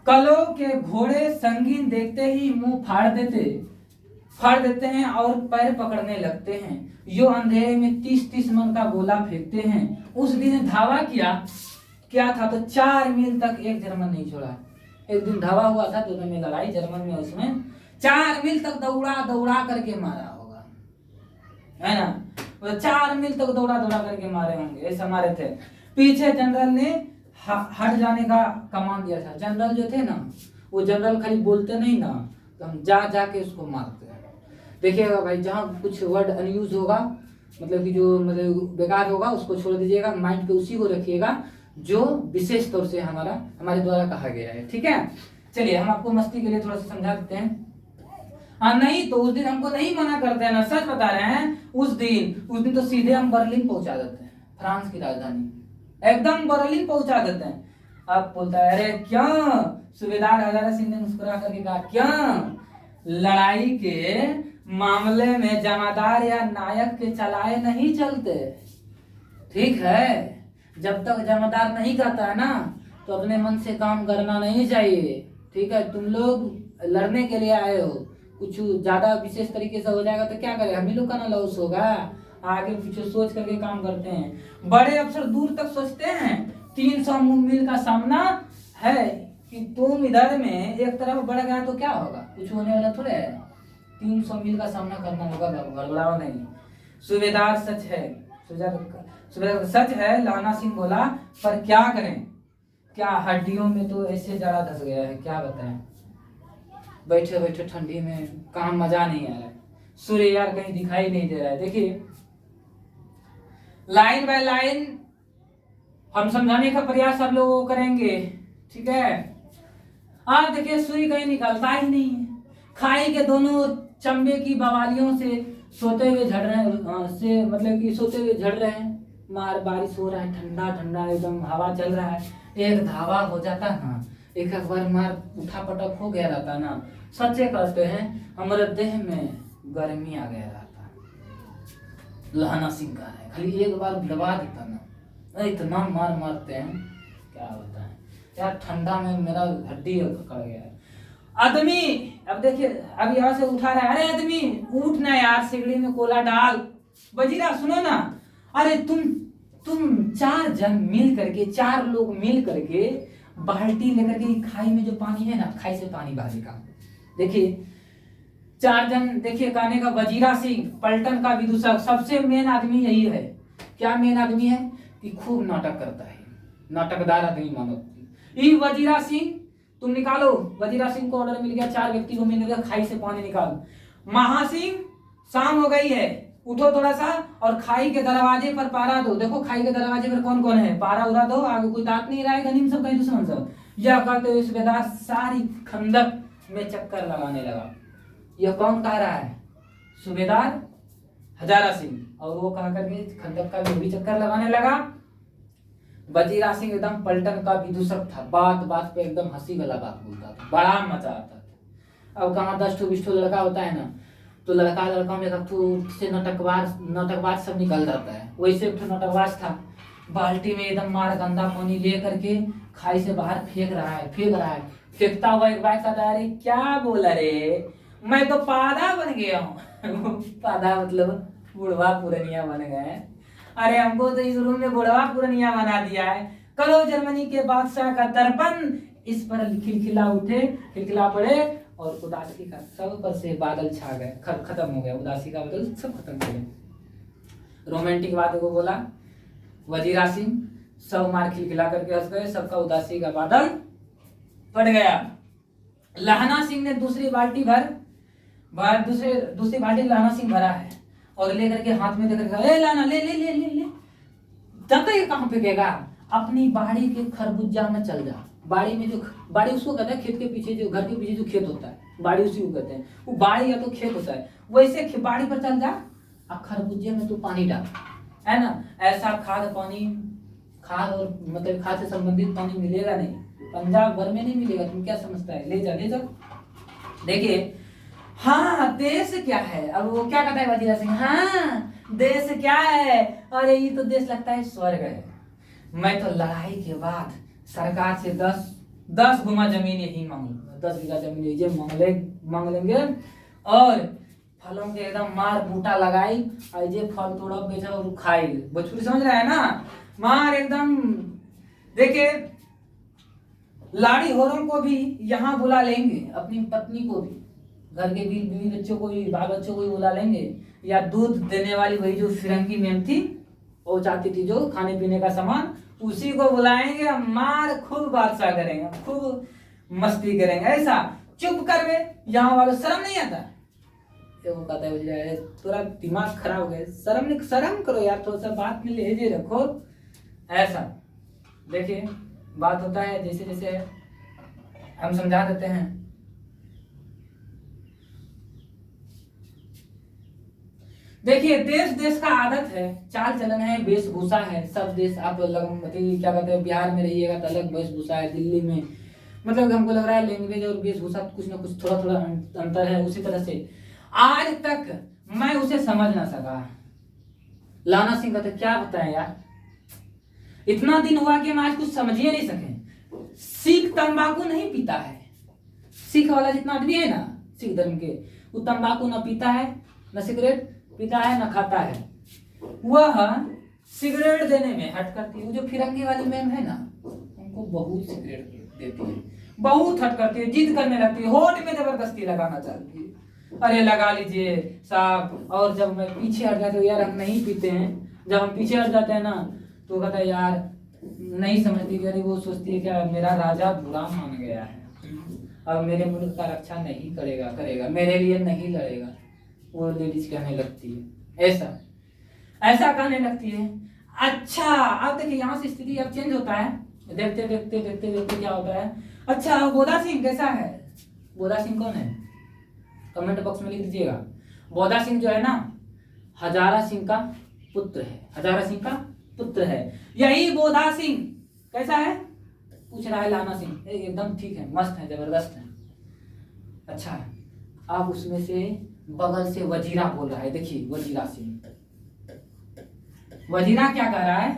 कलो के घोड़े संगीन देखते ही मुंह फाड़ देते हैं और पैर पकड़ने लगते हैं, यो अंधेरे में 30 मन का गोला फेंकते हैं। उस दिन धावा क्या था तो 4 मील तक एक जर्मन नहीं छोड़ा। एक दिन धावा हुआ था तो में लड़ाई जर्मन में, उसमें 4 मील तक दौड़ा करके मारा होगा, है ना, तो 4 मील तक दौड़ा करके मारे होंगे, ऐसे मारे थे। पीछे जनरल ने हट जाने का कमांड दिया था, जनरल जो थे ना वो जनरल खाली बोलते नहीं ना, तो हम जा के उसको मारते हैं। देखिएगा भाई, जहाँ कुछ वर्ड अनयूज होगा, मतलब कि जो मतलब बेकार होगा, उसको छोड़ दीजिएगा, माइंड पे उसी को रखिएगा जो विशेष तौर से हमारे द्वारा कहा गया है। ठीक है, चलिए हम आपको मस्ती के लिए थोड़ा सा समझा देते हैं। हाँ नहीं तो उस दिन हमको नहीं मना करते हैं ना, सच बता रहे हैं। उस दिन तो सीधे हम बर्लिन पहुंचा देते हैं, फ्रांस की राजधानी, एकदम बर्लिन पहुंचा देते हैं। अब बोलता है अरे क्यों? सूबेदार हजारा सिंह ने मुस्कुरा करके कहा क्यों? लड़ाई के मामले में जमादार या नायक के चलाए नहीं चलते। ठीक है, जब तक जमादार नहीं कहता है ना, तो अपने मन से काम करना नहीं चाहिए। ठीक है, तुम लोग लड़ने के लिए आए हो, कुछ ज्यादा विशेष तरीके से हो जाएगा तो क्या करें, हम ही लोग का ना लॉस होगा। आगे पीछे सोच करके काम करते हैं। बड़े अफसर दूर तक सोचते हैं। 300 मील का सामना है कि तुम इधर में एक तरफ बढ़ गया तो क्या होगा, कुछ होने वाला थोड़े है। 300 मील का सामना करना होगा, गड़बड़ाओ नहीं। सूबेदार सच है, सूबेदार सच है, लाना सिंह बोला, पर क्या करें, क्या हड्डियों में तो ऐसे जड़ा धस गया है, क्या बताएं। बैठे बैठे ठंडी में काम मजा नहीं आ रहा है, सूर्य यार कहीं दिखाई नहीं दे रहा है। देखिए लाइन बाय लाइन हम समझाने का प्रयास सब लोग करेंगे। ठीक है, आप देखिए सूर्य कहीं निकलता ही नहीं है। खाई के दोनों चंबे की बवालियों से सोते हुए झड़ रहे हैं, मतलब कि सोते हुए झड़ रहे हैं। मार बारिश हो रहा है, ठंडा ठंडा एकदम हवा चल रहा है। एक धावा हो जाता ना, एक बार मार उठा पटक हो गया रहता ना, सच्चे कहते हैं हमारे देह में गर्मी आ गया रहता। लहाना सिंह का है, खाली एक बार दबा देता ना, इतना मार मारते हैं क्या बताएं यार। ठंडा में मेरा हड्डी पकड़ गया है। आदमी अब देखिए, अब यहाँ से उठा रहा है, अरे आदमी उठ ना यार, सिगड़ी में कोला डाल। वजीरा सुनो ना, अरे तुम 4 जन मिल करके, 4 लोग मिल करके बाल्टी लेकर के खाई में जो पानी है ना, खाई से पानी बहाने का। देखिए 4 जन, देखिए कहने का वजीरा सिंह पलटन का विदूषक, सबसे मेन आदमी यही है। क्या मेन आदमी है कि खूब नाटक करता है, नाटकदार आदमी मानो। ये वजीरा सिंह तुम निकालो, वजीरा सिंह को ऑर्डर मिल गया, 4 व्यक्ति को मिल गया, खाई से पानी निकाल। महासिंह शाम हो गई है, उठो थोड़ा सा और खाई के दरवाजे पर पारा दो। देखो खाई के दरवाजे पर कौन कौन है, पारा उड़ा दो, आगे कोई तात नहीं रहा है, गनीम सब कहीं दुश्मन सब। यह कहते हुए सूबेदार सारी खंदक में चक्कर लगाने लगा। यह कौन कह रहा है? सूबेदार हजारा सिंह। और वो कह करके खंदक का भी चक्कर लगाने लगा। वजीरा सिंह एकदम पलटन का विदूषक था, बात बात पे एकदम हंसी वाला बात बोलता था, बड़ा मजा आता था। अब कहाँ 10 20 लड़का होता है ना, तो लड़का में से नटकबाज सब निकल जाता है। वैसे एक नटकबाज था, बाल्टी में एकदम मार गंदा पानी ले करके खाई से बाहर फेंक रहा है। फेंकता हुआ एक बार कहता है, अरे क्या बोला रे, मैं तो पादा बन गया हूँ। पादा मतलब बुढ़वा पुरनिया बन गए। अरे हमको तो इस रूम में बुढ़वा पुरनिया बना दिया है। करो जर्मनी के बादशाह का दर्पण इस पर खिलखिला पड़े, और उदासी का सब पर से बादल छा गए, खत्म हो गया। उदासी का बादल सब खत्म हो गया। रोमांटिक बात को बोला वजीरा सिंह, सब मार खिलखिला करके हंस गए, सबका उदासी का बादल पड़ गया। लहाना सिंह ने दूसरी बाल्टी लहाना सिंह भरा है, और लेकर के हाथ में देकर, ए लाना ले ले ले ले ले। जानता है कहाँ फेंकेगा? अपनी बाड़ी के खरबूजा में चल जा। बाड़ी में जो बाड़ी उसको कहते हैं, खेत के पीछे जो घर के पीछे जो खेत होता है, बाड़ी उसी को कहते हैं। वो बाड़ी या तो खेत होता है, वैसे बाड़ी पर चल जा और खरबूजे में तू पानी डाल, है ना। ऐसा खाद और मतलब खाद से संबंधित पानी मिलेगा नहीं, पंजाब भर में नहीं मिलेगा। तुम क्या समझता है? ले जा। देखिए हाँ देश क्या है, अब वो क्या कहता है वजीरा सिंह, हाँ देश क्या है, अरे ये तो देश लगता है स्वर्ग है। मैं तो लड़ाई के बाद सरकार से 10 गुना जमीन यही मांगूंगा, 10 बीघा जमीन ये मांग लेंगे, और फलों के एकदम मार बूटा लगाई, और ये फल तोड़ा बेचा और खाई। बचपुरी समझ रहा है ना, मार एकदम। देखिए लाड़ी होरों को भी यहाँ बुला लेंगे, अपनी पत्नी को भी, घर के बीवी बच्चों को भी, बाल बच्चों को भी बुला लेंगे, या दूध देने वाली वही जो फिरंगी मैम थी, वो चाहती थी जो खाने पीने का सामान, उसी को बुलाएंगे। मार खूब बादशाह करेंगे, खूब मस्ती करेंगे, ऐसा चुप कर बे, यहाँ वालों शर्म नहीं आता। ये वो कहता है थोड़ा दिमाग खराब हो गया, शर्म नहीं, शर्म करो यार, थोड़ा सा बात में लहजे रखो। ऐसा देखिए बात होता है, जैसे जैसे हम समझा देते हैं। देखिए देश देश का आदत है, चाल चलन है, वेशभूषा है। सब देश आप क्या कहते हैं, बिहार में रहिएगा तो अलग वेशभूषा है, दिल्ली में मतलब हमको लग रहा है लैंग्वेज और वेशभूषा कुछ ना कुछ थोड़ा थोड़ा अंतर है। उसी तरह से आज तक मैं उसे समझ ना सका। लाना सिंह कहते क्या बताएं यार, इतना दिन हुआ कि हम आज कुछ समझ ही नहीं सके। सिख तंबाकू नहीं पीता है, सिख वाला जितना आदमी है ना सिख धर्म के, वो तंबाकू ना पीता है, न सिगरेट पीता है, न खाता है। वह सिगरेट देने में हट करती है। वो जो फिरंगी वाली मैम है ना, उनको बहुत सिगरेट देती है, बहुत हट करती है, जिद करने लगती है, होठ में जबरदस्ती लगाना चाहती है। अरे लगा लीजिए साहब। और जब मैं पीछे हट जाते यार हम नहीं पीते हैं, जब हम पीछे हट जाते हैं ना तो कहता है यार नहीं समझती, अरे वो सोचती है क्या मेरा राजा बुरा मान गया है, अब मेरे मुल्क का रक्षा नहीं करेगा, मेरे लिए नहीं लड़ेगा। वो लेडीज कहने लगती है ऐसा, ऐसा कहने लगती है। अच्छा अब देखिए यहाँ से स्थिति अब चेंज होता है, देखते देखते देखते देखते क्या होता है। अच्छा बोधा सिंह कैसा है? बोधा सिंह कौन है? कमेंट बॉक्स में लिख दीजिएगा। बोधा सिंह जो है ना हजारा सिंह का पुत्र है, हजारा सिंह का पुत्र है। यही बोधा सिंह कैसा है पूछ रहा है लाना सिंह, एकदम ठीक है, मस्त है, जबरदस्त है। अच्छा अब उसमें से बगल से वजीरा बोल रहा है, देखिए वजीरा सिंह, वजीरा क्या कह रहा है?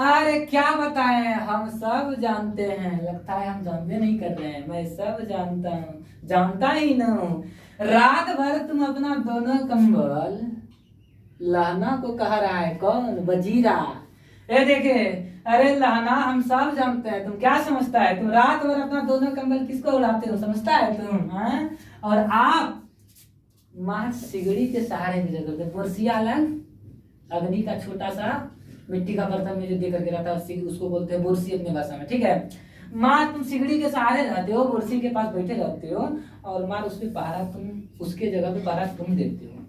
अरे क्या बताएं, हम सब जानते हैं, लगता है हम जानते नहीं कर रहे हैं, मैं सब जानता हूँ, जानता ही ना हूँ। रात भर तुम अपना दोनों कंबल लहना को कह रहा है, कौन? वजीरा। ये देखे, अरे लहना हम सब जानते हैं, तुम क्या समझता है? तुम रात भर अपना दोनों कंबल किसको उड़ाते हो समझता है तुम? हाँ? और आप माँ सिगड़ी के सहारे गुजर करते, पुरसिया अलग, अग्नि का छोटा सा मिट्टी का बर्तन में जो दे करके रहता है उसको बोलते हैं बुरसी अपनी भाषा में, ठीक है। माँ तुम सिगड़ी के सहारे रहते हो, बुरसी के पास बैठे रहते हो, और माँ उस पे पहरा तुम, उसके जगह पे पहरा तुम देते हो।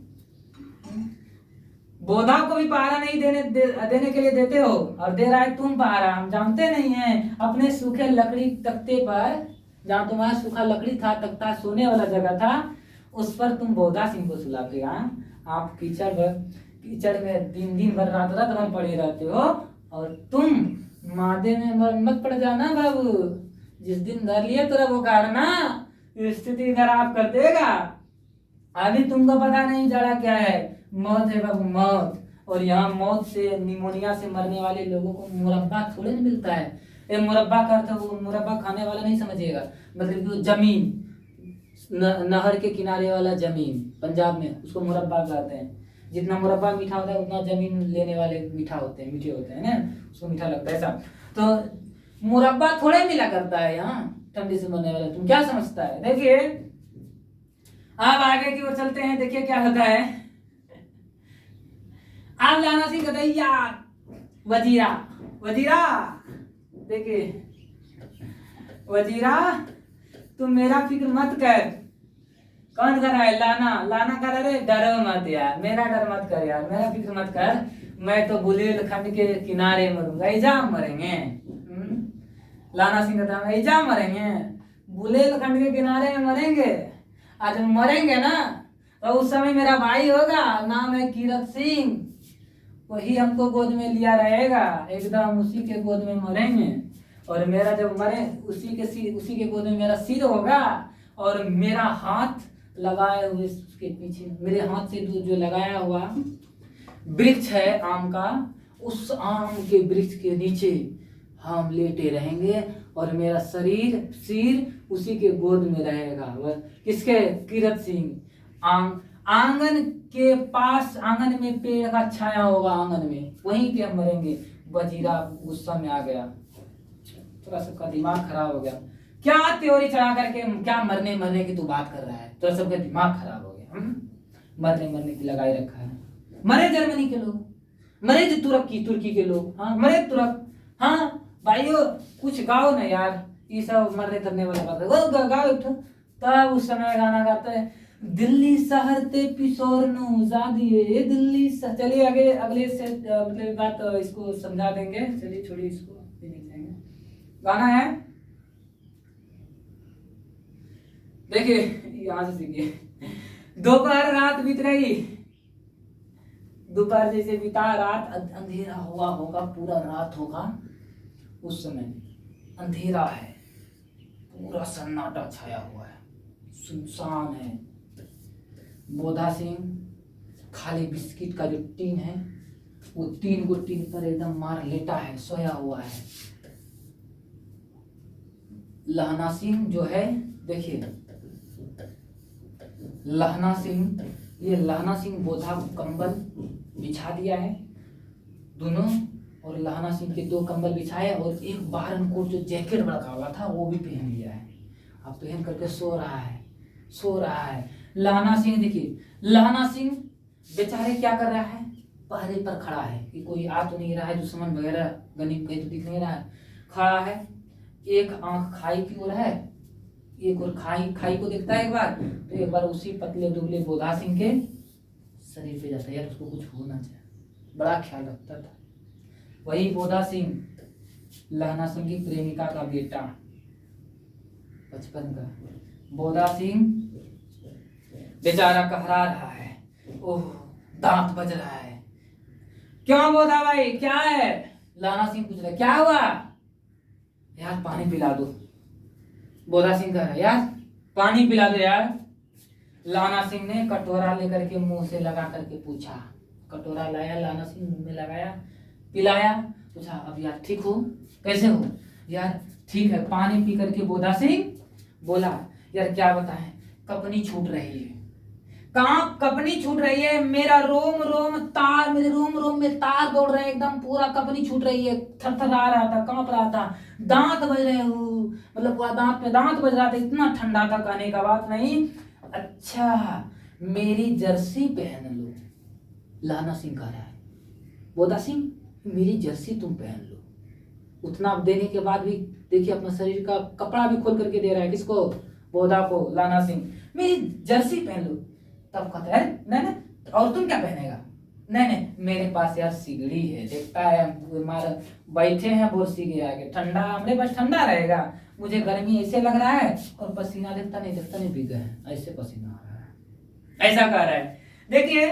बोधा को भी पहरा नहीं देने के लिए देते हो, और दे रहा है तुम पहरा। हम जानते नहीं हैं, अपने सूखे लकड़ी तख्ते पर, जहाँ तुम्हारा सूखा लकड़ी था, तख्ता सोने वाला जगह था, उस पर तुम बोधा सिंह को सुलाते। आप कीचड़ में दिन भर रात भर पड़े रहते हो, और तुम मादे में मत पड़ जाना बाबू, जिस दिन धर लिया तेरा बुखार ना स्थिति खराब कर देगा। अभी तुमको पता नहीं जड़ा क्या है, मौत है बाबू, मौत। और यहाँ मौत से, निमोनिया से मरने वाले लोगों को मुरब्बा थोड़े नहीं मिलता है। ये मुरब्बा का अर्थ वो मुरब्बा खाने वाला नहीं समझिएगा, मतलब कि जमीन, नहर के किनारे वाला जमीन, पंजाब में उसको मुरब्बा कहते हैं। जितना मुरब्बा मीठा होता है उतना जमीन लेने वाले मीठे होते हैं ना, उसको मीठा लगता है ऐसा। तो मुरब्बा थोड़े मिला करता है यहाँ ठंडी से मरने वाला, तुम क्या समझता है? देखिए अब आगे की ओर चलते हैं, देखिए क्या होता है। अब लाना सिंह गदैया वजीरा, वजीरा देखिए वजीरा तुम मेरा फिक्र मत कर। कौन कर रहा है? लाना कर रहे, डरो मत यार, मेरा डर मत कर यार, मेरा फिक्र मत कर, मैं तो बुंदेलखंड के किनारे मरूंगा, इजाम मरेंगे। लाना सिंह कहता है इजाम मरेंगे, बुंदेलखंड के किनारे में मरेंगे। आज हम मरेंगे ना तो उस समय मेरा भाई होगा, नाम है कीरत सिंह, वही हमको गोद में लिया रहेगा, एकदम उसी के गोद में मरेंगे। और मेरा जब मरे उसी के गोद में मेरा सिर होगा, और मेरा हाथ लगाए हुए उसके पीछे, मेरे हाथ से जो लगाया हुआ वृक्ष है आम का, उस आम के वृक्ष के नीचे हम लेटे रहेंगे, और मेरा सिर उसी के गोद में रहेगा। वह किसके? कीरत सिंह। आंगन के पास, आंगन में पेड़ का छाया होगा, आंगन में, वहीं पे हम मरेंगे। वजीरा गुस्सा में आ गया, थोड़ा सबका दिमाग खराब हो गया। क्या त्योरी चढ़ा करके क्या मरने की तू बात कर रहा है? तो सबका दिमाग खराब हो गया। मरने की लगाई रखा है। मरे जर्मनी के लोग, मरे जो तुर्की के लोग, हाँ मरे तुर्क। हाँ भाइयों कुछ गाओ ना यार, ये सब मरने तरने वाला बात है। वो गाओ उठो, तब उस समय गाना गाता है, दिल्ली शहर ते पिशोर नु जादिए दिल्ली चलिए आगे अगले से मतलब बात इसको समझा देंगे। चलिए छोड़िए इसको, नहीं जाएंगे। गाना है, देखिए यहाँ से सीखिए। दोपहर रात बीत रही, दोपहर जैसे बीता, रात अंधेरा हुआ होगा, पूरा रात होगा। उस समय अंधेरा है, पूरा सन्नाटा छाया हुआ है, सुनसान है। बोधा सिंह खाली बिस्किट का जो टीन है, वो टीन को टीन पर एकदम मार लेटा है, सोया हुआ है। लहना सिंह जो है, देखिए लहना सिंह, ये लहना सिंह बोधा कंबल बिछा दिया है दोनों, और लहना सिंह के 2 कंबल बिछाए और एक बारन कोट जो जैकेट बड़ा हुआ था वो भी पहन लिया है। अब पहन करके सो रहा है, सो रहा है। लहना सिंह देखिए, लहना सिंह बेचारे क्या कर रहा है, पहरे पर खड़ा है कि कोई आ तो नहीं रहा है, दुश्मन वगैरह गनीम कहीं तो दिख नहीं रहा है। खड़ा है, एक आंख खाई की ओर है, एक और खाई को देखता है एक बार, तो एक बार उसी पतले दुबले बोधा सिंह के शरीर पे जाता है, यार उसको कुछ होना चाहिए, बड़ा ख्याल रखता था। वही बोधा सिंह लहना सिंह की प्रेमिका का बेटा, बचपन का। बोधा सिंह बेचारा कहरा रहा है, ओह दांत बज रहा है। क्यों बोधा भाई क्या है? लहना सिंह पूछ रहा है, क्या हुआ? यार पानी पिला दो। बोधा सिंह कह रहा है, यार पानी पिला दो यार। लहना सिंह ने कटोरा लेकर के मुंह से लगा करके पूछा, कटोरा लाया, लहना सिंह मुंह में लगाया, पिलाया, पूछा अब यार ठीक हो, कैसे हो? यार ठीक है। पानी पी करके बोधा सिंह बोला, यार क्या बताएं, कपनी छूट रही है। कहाँ कपनी छूट रही है? मेरा रोम रोम तार, मेरे रोम रोम में तार दौड़ रहे हैं, एकदम पूरा कपनी छूट रही है, थरथरा रहा था, कांप रहा था, दांत बज रहे हो, मतलब पूरा दांत पे दांत बज रहा था, इतना ठंडा था, कहने का बात नहीं। अच्छा मेरी जर्सी पहन लो, लहना सिंह कह रहा है। बोधा सिंह मेरी जर्सी तुम पहन लो। उतना देने के बाद भी देखिए अपना शरीर का कपड़ा भी खोल करके दे रहा है, किसको? बोधा को, लहना सिंह। मेरी जर्सी पहन लो। तब कहता है नहीं नहीं, और तुम क्या पहनेगा? नहीं नहीं मेरे पास यार सिगड़ी है, देखता है हमारा बैठे हैं बोरसी के आगे, ठंडा हमारे पास ठंडा रहेगा, मुझे गर्मी ऐसे लग रहा है, और पसीना देखता नहीं भीग गए, ऐसे पसीना आ रहा है, ऐसा कह रहा है। देखिए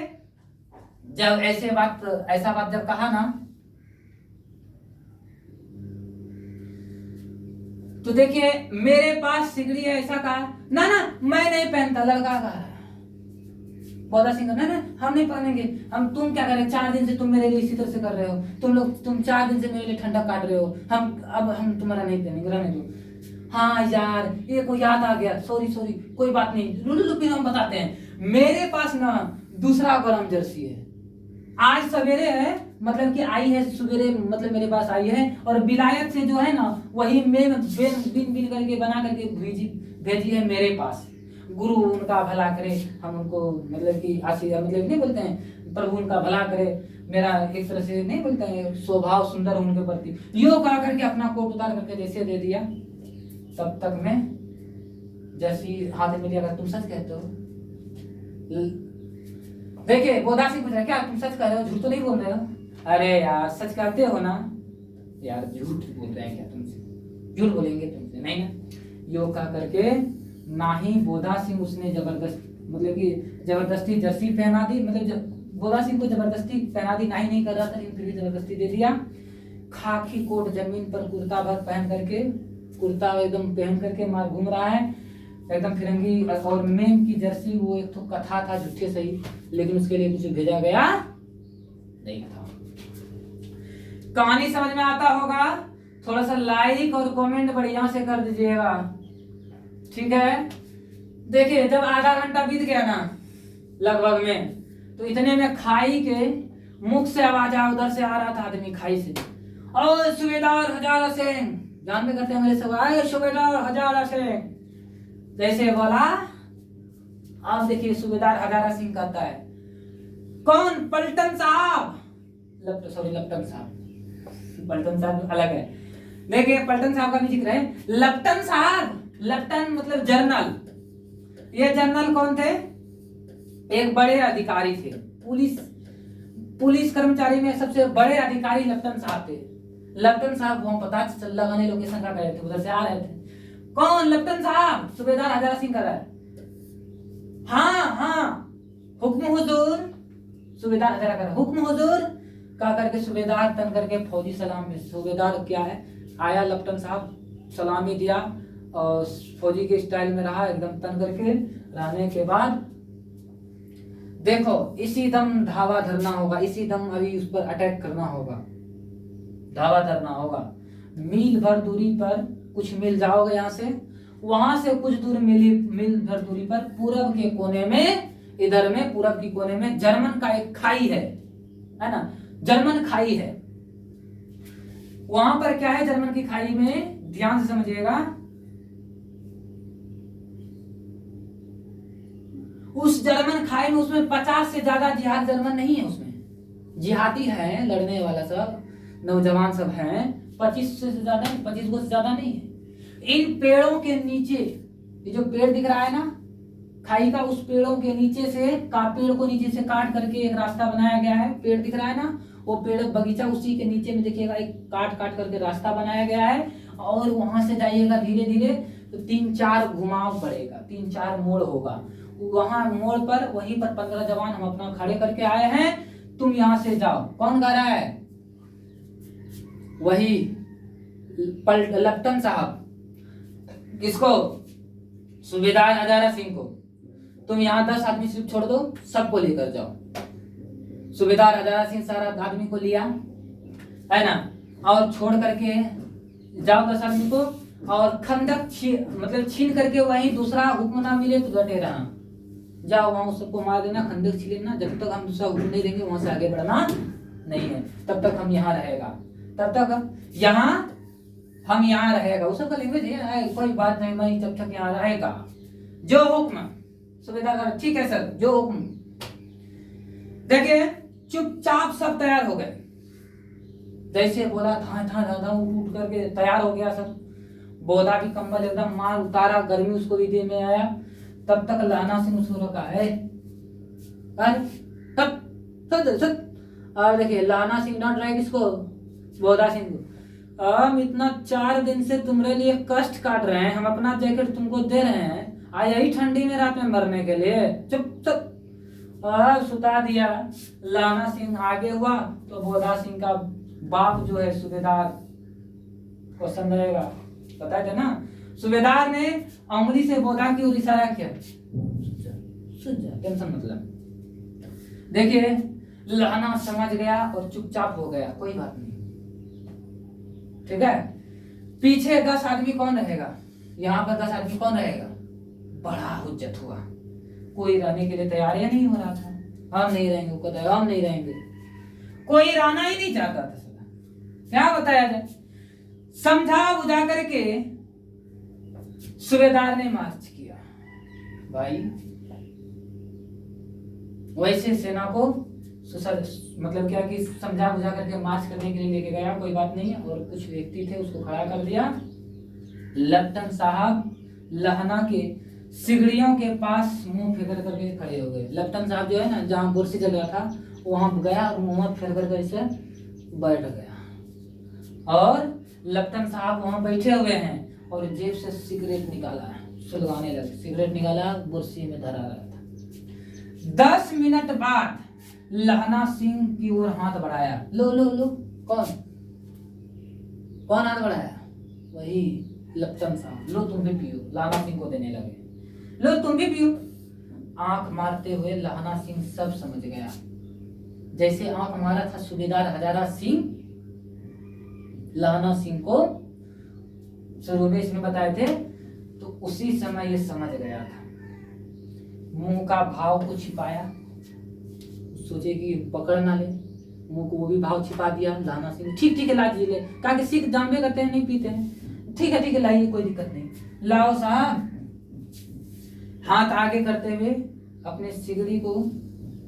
जब ऐसा बात जब कहा ना, तो देखिए मेरे पास सिगड़ी है, ऐसा कहा ना, मैं नहीं पहनता, लड़का कह रहा है। बोधा सिंह ना हम नहीं पहनेंगे, तुम क्या कर रहे, 4 दिन से तुम मेरे लिए इसी तरह से कर रहे हो, तुम 4 दिन से मेरे लिए ठंडा काट रहे हो, हम तुम्हारा नहीं पहनेंगे, रहने दो। हाँ यार ये को याद आ गया, सॉरी कोई बात नहीं, रुलो फिर हम बताते हैं। मेरे पास ना दूसरा गर्म जर्सी है, आज सवेरे है, मतलब कि आई है सवेरे, मतलब मेरे पास आई है, और विलायत से जो है ना वही मैं बिन करके बना करके भेजी है मेरे पास। गुरु उनका भला करे, हम उनको मतलब कि आशीर्वाद, मतलब नहीं बोलते हैं प्रभु उनका भला करे, मेरा एक तरह से नहीं बोलते हैं स्वभाव सुंदर उनके प्रति, यो कहा करके अपना कोट उतार करके जैसे दे दिया। तब तक मैं जैसी हाथ में लिया, तुम सच कहते हो? देखिए बोधा सिंह पूछ रहा है, क्या तुम सच कह रहे हो, झूठ तो नहीं बोल रहे हो? अरे यार सच कहते हो ना यार, झूठ बोल रहे हैं क्या तुमसे, झूठ बोलेंगे तुमसे नहीं ना। यो कह करके ना ही बोधा सिंह उसने जबरदस्ती जर्सी पहना दी, मतलब बोधा सिंह को जबरदस्ती पहना दी, नहीं कर रहा था लेकिन फिर भी जबरदस्ती दे दिया। खाकी कोट जमीन पर कुर्ता भर पहन करके, कुर्ता एकदम पहन करके मार घूम रहा है एकदम फिरंगी, और मेम की जर्सी, वो एक तो कथा था झूठे सही, लेकिन उसके लिए कुछ भेजा गया नहीं था। कहानी समझ में आता होगा? थोड़ा सा लाइक और कमेंट बढ़िया से कर दीजिएगा, ठीक है। देखिए जब आधा घंटा बीत गया ना लगभग में, तो इतने में खाई के मुख से आवाज आ, उधर से आ रहा था आदमी खाई से, और सूबेदार हजारा सिंह, जान में करते हैं मेरे सब, आए सूबेदार हजारा सिंह, जैसे बोला। अब देखिए सूबेदार हजारा सिंह कहता है, कौन? पलटन साहब, लप्टन साहब, पलटन साहब अलग है, देखिए पलटन साहब का भी जिक्र है। लप्टन साहब, लप्टन मतलब जनरल, ये जनरल कौन थे? एक बड़े अधिकारी थे, पुलिस कर्मचारी में सबसे बड़े अधिकारी लप्टन साहब थे। लप्टन साहब वहां पता चल लगाने लोकेशन का गए थे, उधर से आ रहे थे। कौन? लप्टन साहब, सूबेदार हजारा सिंह कर रहा है। हाँ हाँ, हुक्म हुजूर, सूबेदार हजारा कर, हुक्म हुजूर का करके सूबेदार तन करके फौजी सलाम में, सूबेदार क्या है आया, लप्टन साहब सलामी दिया और फौजी के स्टाइल में रहा एकदम तन करके। रहने के बाद देखो इसी दम धावा धरना होगा, इसी दम अभी उस पर अटैक करना होगा, धावा धरना होगा। मील भर दूरी पर कुछ मिल जाओगे यहाँ से, वहां से कुछ दूर मील भर दूरी पर पूरब के कोने में, इधर में पूरब की कोने में जर्मन का एक खाई है ना, जर्मन खाई है। वहां पर क्या है जर्मन की खाई में, ध्यान से समझिएगा। उस जर्मन खाई में, उसमें 50 से ज्यादा जिहाद जर्मन नहीं है, उसमें जिहादी है, लड़ने वाला सब नौजवान सब हैं, 25 से ज्यादा, 25 को से ज्यादा नहीं है। इन पेड़ों के नीचे, ये जो पेड़ दिख रहा है ना खाई का, उस पेड़ों के नीचे से पेड़ को नीचे से काट करके एक रास्ता बनाया गया है। पेड़ दिख रहा है ना, वो पेड़ बगीचा, उसी के नीचे में देखिएगा एक काट करके रास्ता बनाया गया है। और वहां से जाइएगा धीरे धीरे तो 3-4 घुमाव पड़ेगा, 3-4 मोड़ होगा। वहां मोड़ पर, वहीं पर 15 जवान हम अपना खड़े करके आए हैं, तुम यहां से जाओ। कौन गा रहा है? वही लप्टन साहब। किसको? सूबेदार हजारा सिंह को। तुम यहाँ 10 आदमी सिर्फ छोड़ दो, सबको लेकर जाओ। सूबेदार हजारा सिंह सारा आदमी को लिया है ना, और छोड़ करके जाओ 10 आदमी को, और खंडक मतलब छीन करके वहीं दूसरा हुक्म ना मिले तो डटे रहना, जाओ वहां सबको मार देना, खंडक छीन लेना। जब तक हम दूसरा हुक्म नहीं देंगे वहां से आगे बढ़ना नहीं है, तब तक हम यहाँ रहेगा, तब तक यहाँ हम यहाँ रहेगा। उस सबका लैंग्वेज है, कोई बात नहीं, मैं जब तक यहाँ रहेगा। जो हुक्म सूबेदार, ठीक है सर, जो हुक्म। देखिए चुपचाप सब तैयार हो गए, जैसे बोला था उठ करके तैयार हो गया सब। बोधा भी कंबल एकदम मार उतारा, गर्मी उसको भी दे में आया। तब तक लाना सिंह उसको रखा है, और देखिए लाना सिंह डांट रहा है किसको? बोधा सिंह को। हम इतना 4 दिन से तुम्हारे लिए कष्ट काट रहे हैं, हम अपना जैकेट तुमको दे रहे हैं, यही ठंडी में रात में मरने के लिए? चुप चुप, सुता दिया। लाना सिंह आगे हुआ तो बोधा सिंह का बाप जो है सूबेदार को समझेगा, पता है ना, सूबेदार ने उंगली से बोधा की ओर इशारा किया, टेंशन मतलब। देखिए लाना समझ गया और चुपचाप हो गया, कोई बात नहीं, ठीक है। पीछे 10 आदमी कौन रहेगा? यहाँ पर 10 आदमी कौन रहेगा? बड़ा हुज्जत हुआ, कोई रहने के लिए तैयार या नहीं हो रहा था। हम नहीं रहेंगे, वो कहता हम नहीं रहेंगे, कोई रहना ही नहीं चाहता था। क्या बताया जाए, समझा बुझा करके सूबेदार ने मार्च किया। भाई वैसे सेना को मतलब क्या कि समझा बुझा करके मार्च करने के लिए लेके गया, कोई बात नहीं। और कुछ व्यक्ति थे उसको खड़ा कर दिया। लप्टन साहब लहना के सिगड़ियों के पास मुंह फेर करके खड़े हो गए। लप्टन साहब जो है ना, जहां बुरसी चल रहा था वहां गया और मुंह फेर करके ऐसे बैठ गया। और लप्टन साहब वहां बैठे हुए हैं और जेब से सिगरेट निकाला, सुलगाने लगे। सिगरेट निकाला, बुरसी में धरा रहा था। 10 मिनट बाद लहना सिंह की ओर हाथ बढ़ाया। लो लो लो, कौन हाथ बढ़ाया? वही लप्टन साहब। लो तुम भी पियो, लहना सिंह को देने लगे। लो तुम भी पियो। आंख मारते हुए लहना सिंह सब समझ गया। जैसे आंख मारा था सूबेदार हजारा सिंह लहना सिंह को शुरू में इसमें बताए थे, तो उसी समय ये समझ गया था। मुंह का भाव को छिपाया, सोचे कि पकड़ ना ले, मुंह को वो भी भाव छिपा दिया। लाना सिंह ठीक है ला ले, कहा कि सिख जानबे करते हैं नहीं पीते हैं, ठीक है लाइए, कोई दिक्कत नहीं, लाओ साहब। हाथ आगे करते हुए अपने सिगड़ी को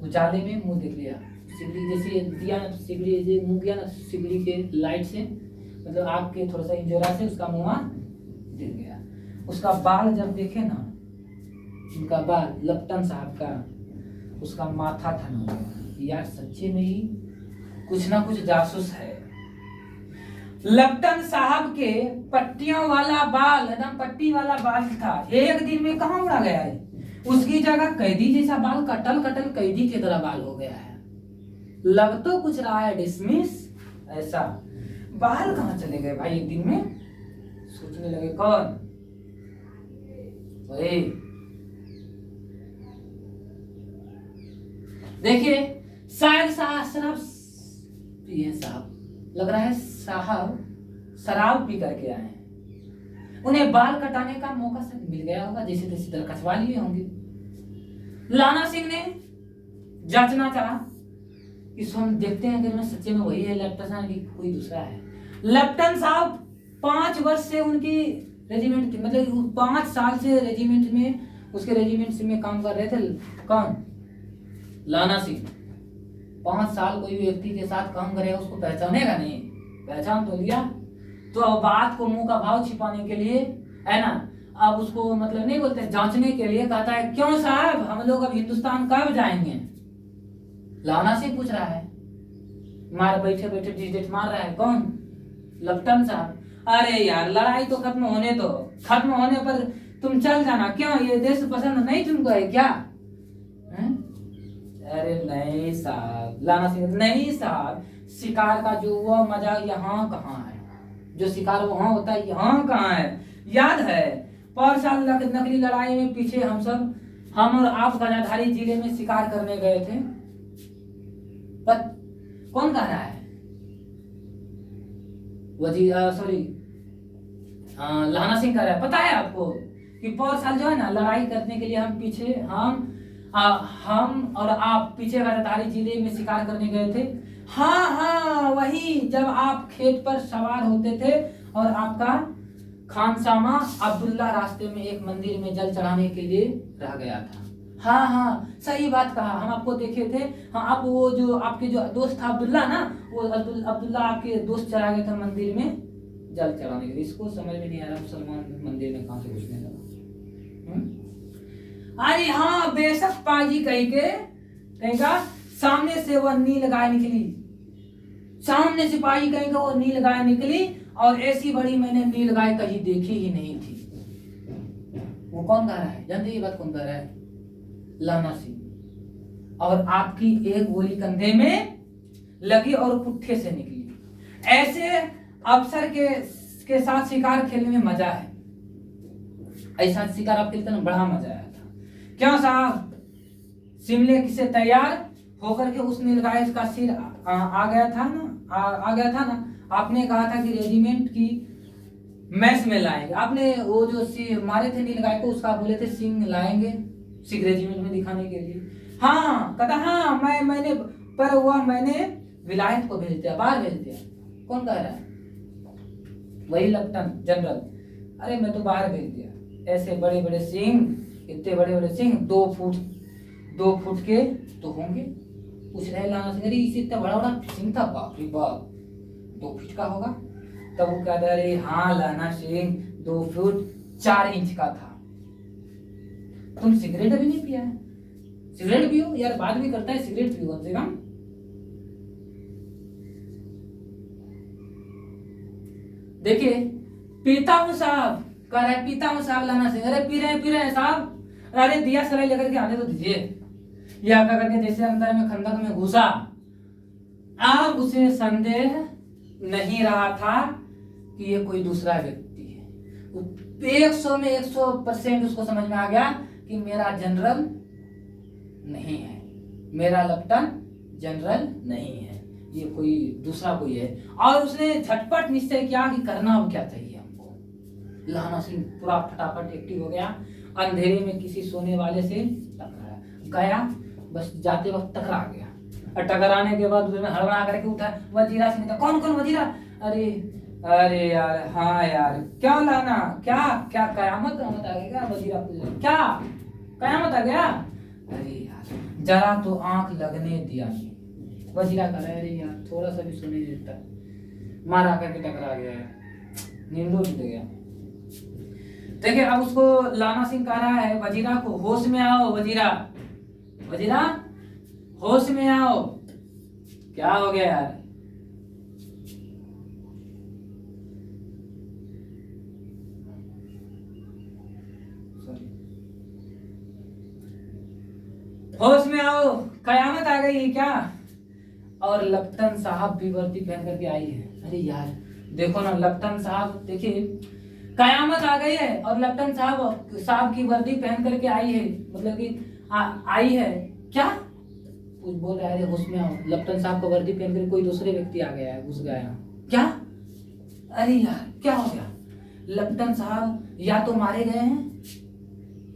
उजाले में मुंह देख लिया। सिगड़ी जैसे दिया ना, सिगड़ी मुंह किया ना, सिगड़ी के लाइट से मतलब आग के थोड़ा सा इंजोरा से उसका मुंह गिर गया। उसका बाल जब देखे ना, उनका बाल लपटन साहब का, उसका माथा थन हो गया। यार सच्चे में ही कुछ ना कुछ जासूस है। लपटन साहब के पट्टियों वाला बाल, एकदम पट्टी वाला बाल था, एक दिन में कहाँ उड़ा गया है? उसकी जगह कैदी जैसा बाल कटल कटल कैदी की तरह बाल हो गया है। लग तो कुछ रहा है डिसमिस, ऐसा बाल कहाँ चले गए भाई एक दिन में? सोचने लगे कौन? वही देखिए, शायद शराब पिए साहब, लग रहा है साहब शराब पी करके आए हैं। उन्हें बाल कटाने का मौका से मिल गया होगा, जैसे तैसे तरह कटवा लिए होंगे। लाना सिंह ने जांचना चाहा कि हम देखते हैं कि मैं सच्चे में वही है लपटन साहब कि कोई दूसरा है। लपटन साहब 5 वर्ष से उनकी रेजिमेंट, मतलब 5 साल से रेजिमेंट में, उसके रेजिमेंट में काम कर रहे थे। कौन? लाना सिंह। 5 साल कोई भी व्यक्ति के साथ काम करेगा उसको पहचानेगा नहीं? पहचान तो लिया। तो अब बात को मुंह का भाव छिपाने के लिए, है ना, अब उसको मतलब नहीं बोलते, जांचने के लिए कहता है क्यों साहब हम लोग अब हिंदुस्तान कब जाएंगे? लाना सिंह पूछ रहा है, मार बैठे बैठे डिटेट मार रहा है। कौन? लपटन साहब। अरे यार लड़ाई तो खत्म होने दो, खत्म होने पर तुम चल जाना। क्यों, ये देश पसंद नहीं तुमको है क्या? अरे नहीं साहब। लाना सिंह, नहीं साहब, शिकार का जो वो मजा यहाँ कहाँ है? जो शिकार वहां होता है यहाँ कहाँ है? याद है 5 साल नकली लड़ाई में पीछे हम और आप गजाधारी जिले में शिकार करने गए थे। पर कौन कह रहा है? लाना सिंह कह रहा है। पता है आपको कि 5 साल जो है ना लड़ाई करने के लिए हम पीछे, हम और आप पीछे गजाधारी जिले में शिकार करने गए थे। हाँ वही, जब आप खेत पर सवार होते थे और आपका खानसामा अब्दुल्ला रास्ते में एक मंदिर में जल चढ़ाने के लिए रह गया था। हाँ सही बात कहा, हम आपको देखे थे। हाँ, आप वो जो आपके जो दोस्त था अब्दुल्ला ना, वो अब्दुल्ला आपके दोस्त चला गया था मंदिर में जल चढ़ाने के लिए। इसको समझ में नहीं आ रहा मुसलमान मंदिर में कहां से घुसने लगा। अरे हाँ बेशक पाजी कहेगा सामने से वह नील गाय निकली, सामने सिपाही कहेगा वो नील गाय निकली, और ऐसी बड़ी मैंने नील गाय कहीं देखी ही नहीं थी। वो कौन कह रहा है? जानते ये बात कौन कह रहा है? लाना सिंह। और आपकी एक गोली कंधे में लगी और पुट्ठे से निकली। ऐसे अफसर के साथ शिकार खेलने में मजा है। ऐसा शिकार आप खेलते ना, बड़ा मजा आया था। क्यों साहब? शिमले से तैयार होकर के उस नीलगाय का सिर आ गया था ना। आपने कहा था कि रेजिमेंट की मैस में लाएंगे। आपने वो जो मारे थे नीलगाय को, उसका बोले थे सिंह लाएंगे, सिख रेजिमेंट में दिखाने के लिए। हाँ कहता, हाँ मैंने विलायत को भेज दिया, बाहर भेज दिया। कौन कह रहा है? वही लपटन जनरल। अरे मैं तो बाहर भेज दिया। ऐसे बड़े बड़े सिंह, इतने बड़े बड़े सिंह 2 फुट के तो होंगे। पूछ रहे लाना सिंह, अरे इसे इतना बड़ा बड़ा सिंह था? बाप रे बाप, 2 फीट का होगा। तब वो कहता है, अरे हाँ लाना सिंह 2 फुट 4 इंच का था। तुम सिगरेट अभी नहीं पिया है? सिगरेट पियो यार, बाद में करता है, सिगरेट पियो कम से कम। देखिए पीता हूँ साहब, कह रहा है पीता हूँ साहब लाना सिंह। अरे पी रहे हैं साहब। अरे दिया सलाई लेकर के आने तो दीजिए। या क्या करके जैसे अंदर में खंडक में घुसा। अब उसे संदेह नहीं रहा था कि ये कोई दूसरा व्यक्ति है। 100 में 100% उसको समझ में आ गया कि मेरा जनरल नहीं है, मेरा लपटन जनरल नहीं है, ये कोई दूसरा कोई है। और उसने झटपट निश्चय किया कि करना अब क्या चाहिए हमको। लाना सिंह पूरा फटाफट एक्टिव हो गया। अंधेरे में किसी सोने वाले से टकराया गया, बस जाते वक्त टकरा गया। और टकराने के बाद उसने हड़बड़ा करके उठा। वजीरा सिंह था। कौन वजीरा? अरे यार, हाँ यार, क्या लाना, क्या कयामत आ गया क्या? वजीरा क्या कयामत आ गया? अरे यार जरा तो आंख लगने दिया नहीं। वजीरा कह रहा है, अरे यार थोड़ा सा भी सुने देता। मारा करके टकरा गया है, नींदो टूट गया। देखिए अब उसको लाना सिंह कह रहा है वजीरा को, होश में आओ वजीरा, वजीरा होश में आओ। क्या हो गया यार? होश में आओ, कयामत आ गई है क्या? और लप्टन साहब भी वर्दी पहन करके आई है। अरे यार देखो ना, लप्टन साहब देखिए, कयामत आ गई है और लप्टन साहब की वर्दी पहन करके आई है, मतलब कि आई है क्या? कुछ बोल रहा है, अरे होश में आओ, लप्टन साहब का वर्दी पहन कर कोई दूसरे व्यक्ति आ गया है, घुस गया है क्या? अरे यार क्या हो गया? लप्टन साहब या तो मारे गए हैं,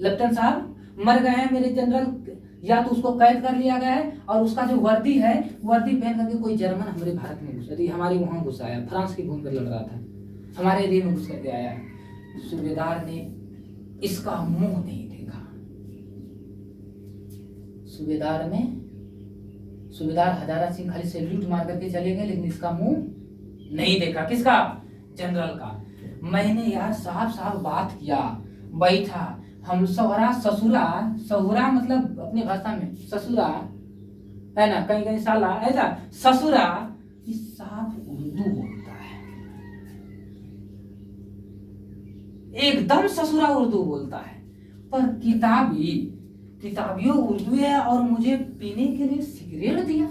लप्टन साहब मर गए हैं मेरे जनरल, या तो उसको कैद कर लिया गया है और उसका जो वर्दी है, वर्दी पहन करके कोई जर्मन हमारे भारत में घुस, हमारे वहां घुस आया, फ्रांस की भूमि पर लड़ रहा था, हमारे एरिया में घुस करके आया है। सूबेदार ने इसका मुंह नहीं देखा। सूबेदार हजारा सिंह खाली सैल्यूट मार करके चले गए, लेकिन इसका मुंह नहीं देखा। किसका? जनरल का। मैंने यार साहब बात किया, बैठा, हम सहुरा ससुरा मतलब अपने भाषा में ससुरा है ना, कहीं कहीं साला ऐसा ससुरा, इस साफ उर्दू बोलता है, एकदम ससुरा उर्दू बोलता है, पर किताबियों उर्दू है और मुझे पीने के लिए सिगरेट दिया।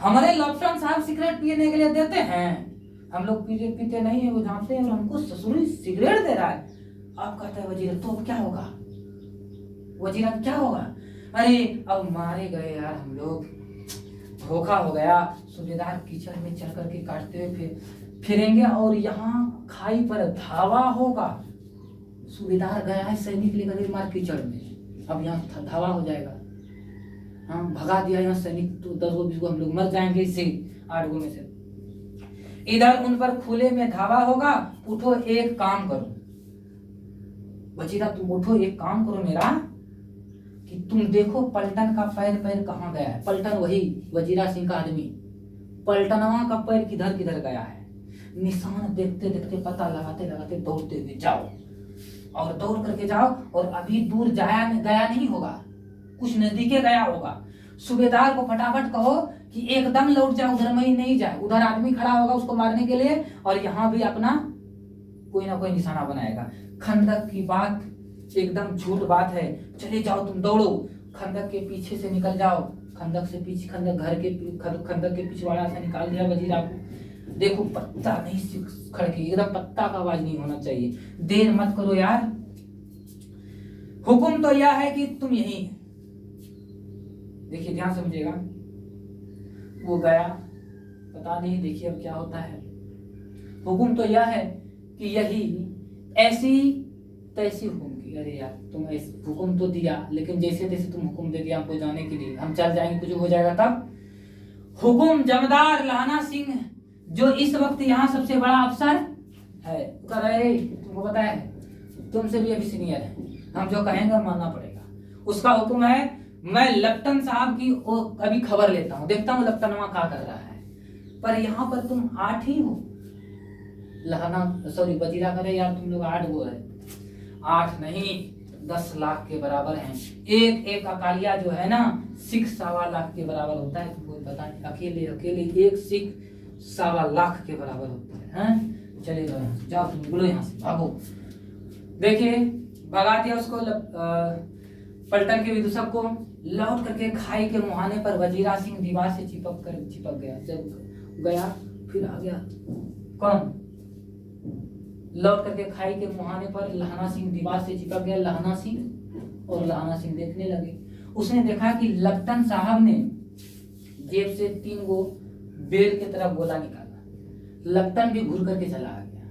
हमारे लप्टन साहब सिगरेट पीने के लिए देते हैं, हम लोग पीते नहीं है, वो जानते हैं, और हमको ससुरी सिगरेट दे रहा है। अब कहता है वजीर तो अब क्या होगा? वजीरा क्या होगा? अरे अब मारे गए यार हम लोग, धोखा हो गया। सूबेदार कीचड़ में चल करके काटते हुए फिरेंगे और यहाँ खाई पर धावा होगा। सूबेदार गया है सैनिक लेकर मार कीचड़ में, अब यहाँ धावा हो जाएगा। हाँ भगा दिया यहाँ सैनिक, तो 10 20 हम लोग मर जाएंगे इससे, 8 में से। इधर उन पर खुले में धावा होगा। उठो एक काम करो वजीरा, तुम उठो एक काम करो मेरा, कि तुम देखो पलटन का पैर कहाँ गया है। पलटन वही वजीरा सिंह का आदमी, पलटनवा का पैर किधर गया है। निशान देखते देखते पता लगाते दौड़ते हुए जाओ, और दौड़ करके जाओ, और अभी दूर गया नहीं होगा, कुछ नजदीके गया होगा। सूबेदार को फटाफट कहो कि एकदम लौट जाए, उधर में ही नहीं जाए, उधर आदमी खड़ा होगा उसको मारने के लिए, और यहाँ भी अपना कोई ना कोई निशाना बनाएगा। खंदक की बात एकदम झूठ बात है, चले जाओ तुम, दौड़ो, खंदक के पीछे से निकल जाओ, खंदक से पीछे, खंदक के पिछवाड़ा से निकाल दिया वजीरा को। देखो पत्ता नहीं खड़के, एकदम पत्ता का आवाज नहीं होना चाहिए, देर मत करो यार, हुक्म तो यह है कि तुम यही। देखिए ध्यान समझिएगा, वो गया, पता नहीं देखिए अब क्या होता है। हुक्म तो यह है कि यही, ऐसी तैसी हुक्म की। अरे यार तुम हुक्म तो दिया, लेकिन जैसे तैसे तुम हुक्म दे दिया हमको जाने के लिए, हम चल जाएंगे, कुछ हो जाएगा तब। हुक्म जमदार लाना सिंह, जो इस वक्त यहाँ सबसे बड़ा अफसर है, कर रहे, तुमको पता है, तुमसे भी अभी सीनियर है, हम जो कहेंगे मानना पड़ेगा। उसका हुक्म है, मैं लप्टन साहब की अभी खबर लेता हूँ, देखता हूँ लप्टनवा क्या कर रहा है, पर यहाँ पर तुम 8 ही हो। वजीरा करे यार तुम लोग 8 वो है, 8 नहीं 10 लाख के बराबर हैं। एक अकालिया जो है ना, सिख 1.25 लाख के बराबर होता है, तुमको पता नहीं, अकेले एक सिख 1.25 लाख के बराबर होता है, हैं? चले जाओ तुम, बोलो यहाँ से भागो। देखिए भगा दिया उसको, पलटन के विदूषक को। लौट करके खाई के मुहाने पर वजीरा सिंह दीवार से चिपक गया। जब गया फिर आ गया कौन? लौट करके खाई के मुहाने पर लहना सिंह दीवार से चिपक गया। लहना सिंह देखने लगे। उसने देखा कि लप्टन साहब ने जेब से 3 गो बेल की तरफ गोला निकाला। लप्टन भी घूर करके चला आ गया।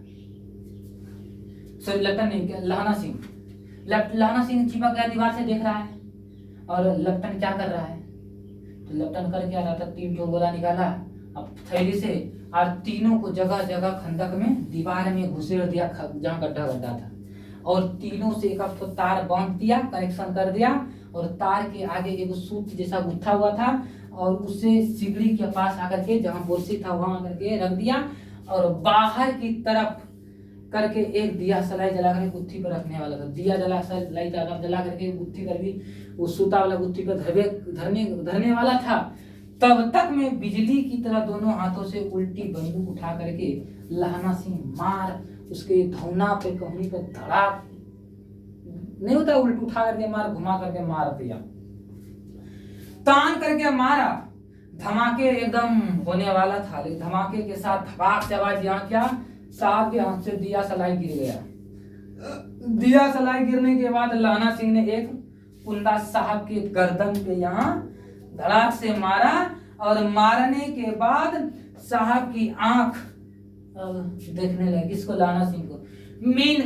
लप्टन नहीं, लहना सिंह चिपक गया, दीवार से देख रहा है, और लप्टन क्या कर रहा है? तो लप्टन कर क्या रहा था, 3 गोला निकाला अब थैली से, और तीनों को जगह जगह खंदक में, दीवार में घुसेड़ दिया, जहाँ गड्ढा था, और तीनों से एक तार बांध दिया, कनेक्शन कर दिया, और तार के आगे एक सूत जैसा गुत्था हुआ था, और उससे सिगड़ी के पास आकर के, जहाँ बोरसी था वहां आकर के रख दिया, और बाहर की तरफ करके एक दिया सलाई जला करके गुत्थी पर रखने वाला था। दिया जला सलाई जला करके गुत्थी पर भी उस सूता वाला गुत्थी पर धरने वाला था। तब तक मैं बिजली की तरह दोनों हाथों से उल्टी बंदूक उठा करके लहना सिंह मार उसके धौना पे कहनी पे धड़ाक नहीं होता, उल्ट उठा करके मार, घुमा करके मार दिया, तान करके मारा। धमाके एकदम होने वाला था, लेकिन धमाके के साथ धमाक से आवाज यहाँ क्या, साहब के हाथ से दिया सलाई गिर गया। दिया सलाई गिरने के बाद लहना सिंह ने एक कुंदा साहब के गर्दन पे यहाँ धड़ाक से मारा और मारने के बाद साहब की आंख देखने लगी, किसको, लहना सिंह को। मीन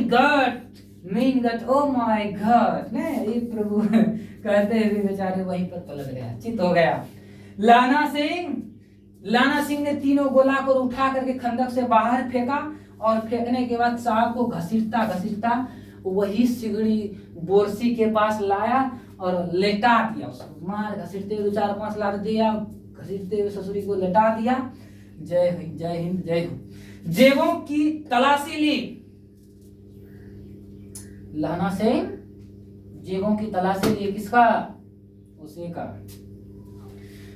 गट ओ माय गॉड, ये प्रभु कहते हुए बेचारे वहीं पर पलट गया, चित हो गया। लाना सिंह ने तीनों गोला को उठा करके खंदक से बाहर फेंका और फेंकने के बाद साहब को घसीटता घसीटता वही सिगड़ी बोरसी के पास लाया और लेटा दिया उसको। मार घसीटते हुए 4-5 लात दिया, घसीटते हुए ससुरी को लेटा दिया। जय हिंद जय हिंद जय हो। जेबों की तलाशी ली लहना सिंह, जेबों की तलाशी ली, किसका,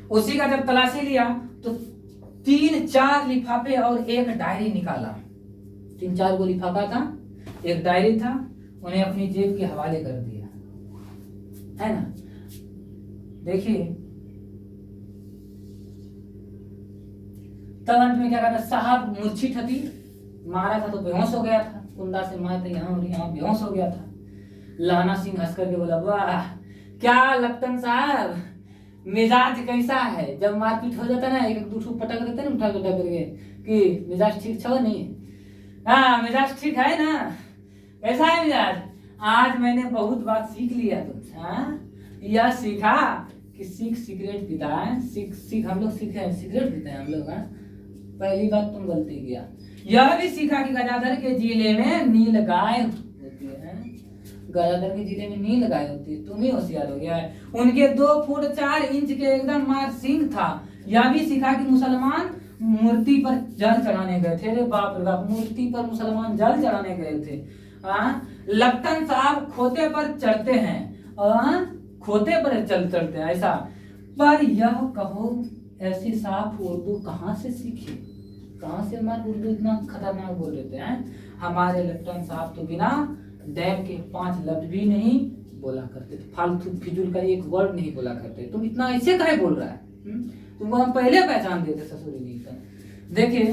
उसी का जब तलाशी लिया तो 3-4 लिफाफे और एक डायरी निकाला। 3-4 गो लिफाफा था, एक डायरी था, उन्हें अपनी जेब के हवाले कर दिया, है ना। देखिए तब अंत में क्या कहता, साहब मूर्छित थी, मारा था तो बेहोश हो गया था, कुंदा से मारते यहाँ और यहाँ बेहोश हो गया था। लहना सिंह हंस करके बोला, वाह क्या लपटन साहब, मिजाज कैसा है। जब मारपीट हो जाता ना, एक दूसरे पटक देते ना उठा करके कि मिजाज ठीक छो नहीं, हाँ मिजाज ठीक है ना, कैसा है मिजाज। आज मैंने बहुत बात सीख लिया तुमसे, हाँ यह सीखा कि सिख सिगरेट पीता है, सिख हम लोग सीखे हैं, सिगरेट पीते हैं हम लोग, हाँ पहली बात तुम गलती किया। यह भी सीखा कि गदाधर के जिले में नील गाय होती है, गदाधर के जिले में नील गाय होती है, तुम ही होशियार हो गया है। उनके 2 फुट 4 इंच के एकदम मार सिंह था। यह भी सीखा कि मुसलमान मूर्ति पर जल चढ़ाने गए थे, अरे बाप रे बाप, मूर्ति पर मुसलमान जल चढ़ाने गए थे। लपटन साहब खोते पर चढ़ते हैं, खोते पर चढ़ते हैं ऐसा। पर यह कहो ऐसी साफ उर्दू कहाँ से सीखी, कहाँ से हमारे उर्दू इतना खतरनाक बोल लेते हैं। हमारे लपटन साहब तो बिना डैम के 5 लफ्ज भी नहीं बोला करते थे, फालतू फिजूल का एक वर्ड नहीं बोला करते। तुम इतना ऐसे काहे बोल रहा है, तुमको हम पहले पहचान देते ससुरी जी का। देखिए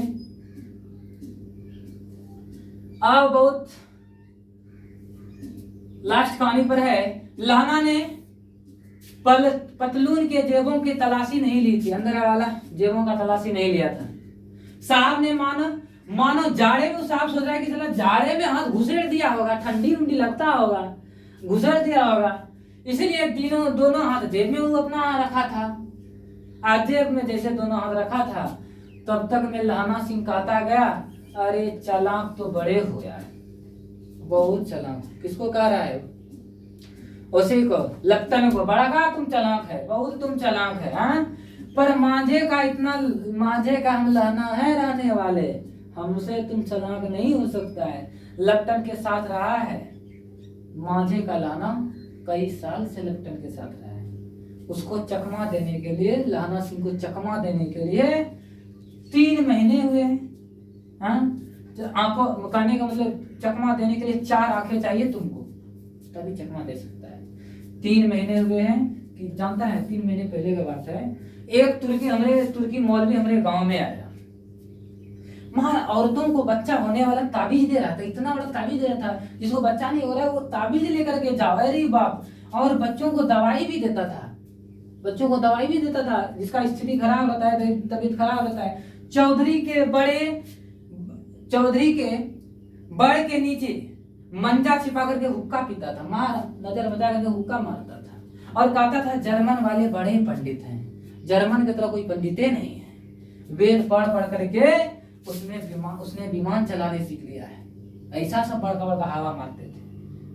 अब बहुत लास्ट कहानी पर है। लहना ने पतलून के जेबों की तलाशी नहीं ली थी, अंदर वाला जेबों का तलाशी नहीं लिया था। साहब ने मानो जाड़े में साहब सोच रहा है कि चला जाड़े में हाथ घुसेड़ दिया होगा, ठंडी उंडी लगता होगा, घुसेड़ दिया होगा, इसलिए दोनों हाथ जेब में वो अपना रखा था। आज जेब में जैसे दोनों हाथ रखा था, तब तक में लहना सिंह कहता गया, अरे चालाक तो बड़े हो यार, बहुत चालाक। किसको कह रहा है, उसी को, लपटन को, बड़ा कहा तुम चालाक है, बहुत तुम चालाक है, हाँ? पर मांझे का हम लहना है रहने वाले, हमसे तुम चालाक नहीं हो सकता है। लपटन के साथ रहा है, मांझे का लहना कई साल से लपटन के साथ रहा है। उसको चकमा देने के लिए, लहना सिंह को चकमा देने के लिए 3 महीने हुए, हाँ? आंखों कहने का मतलब चकमा देने के लिए 4 आंखें चाहिए तुमको, तभी चकमा दे सकता है। 3 महीने हुए हैं कि जानता है, 3 महीने पहले की बात है। एक तुर्की मौलवी हमारे गांव में आया, वहां औरतों को बच्चा होने वाला ताबीज दे रहा था, इतना बड़ा ताबीज दे रहा था, जिसको बच्चा नहीं हो रहा है वो ताबीज लेकर के जाओ, अरे बाप। और बच्चों को दवाई भी देता था, जिसका स्थिति खराब रहता है, तबीयत खराब रहता है। चौधरी के बड़ के नीचे मंजा छिपा करके हुक्का पीता था, नजर बचा करके हुक्का मारता था और कहता था जर्मन वाले बड़े पंडित हैं, जर्मन की तरह कोई पंडिते नहीं है। वेद पढ़ करके उसने विमान चलाने सीख लिया है, ऐसा सब बड़का हवा मारते थे।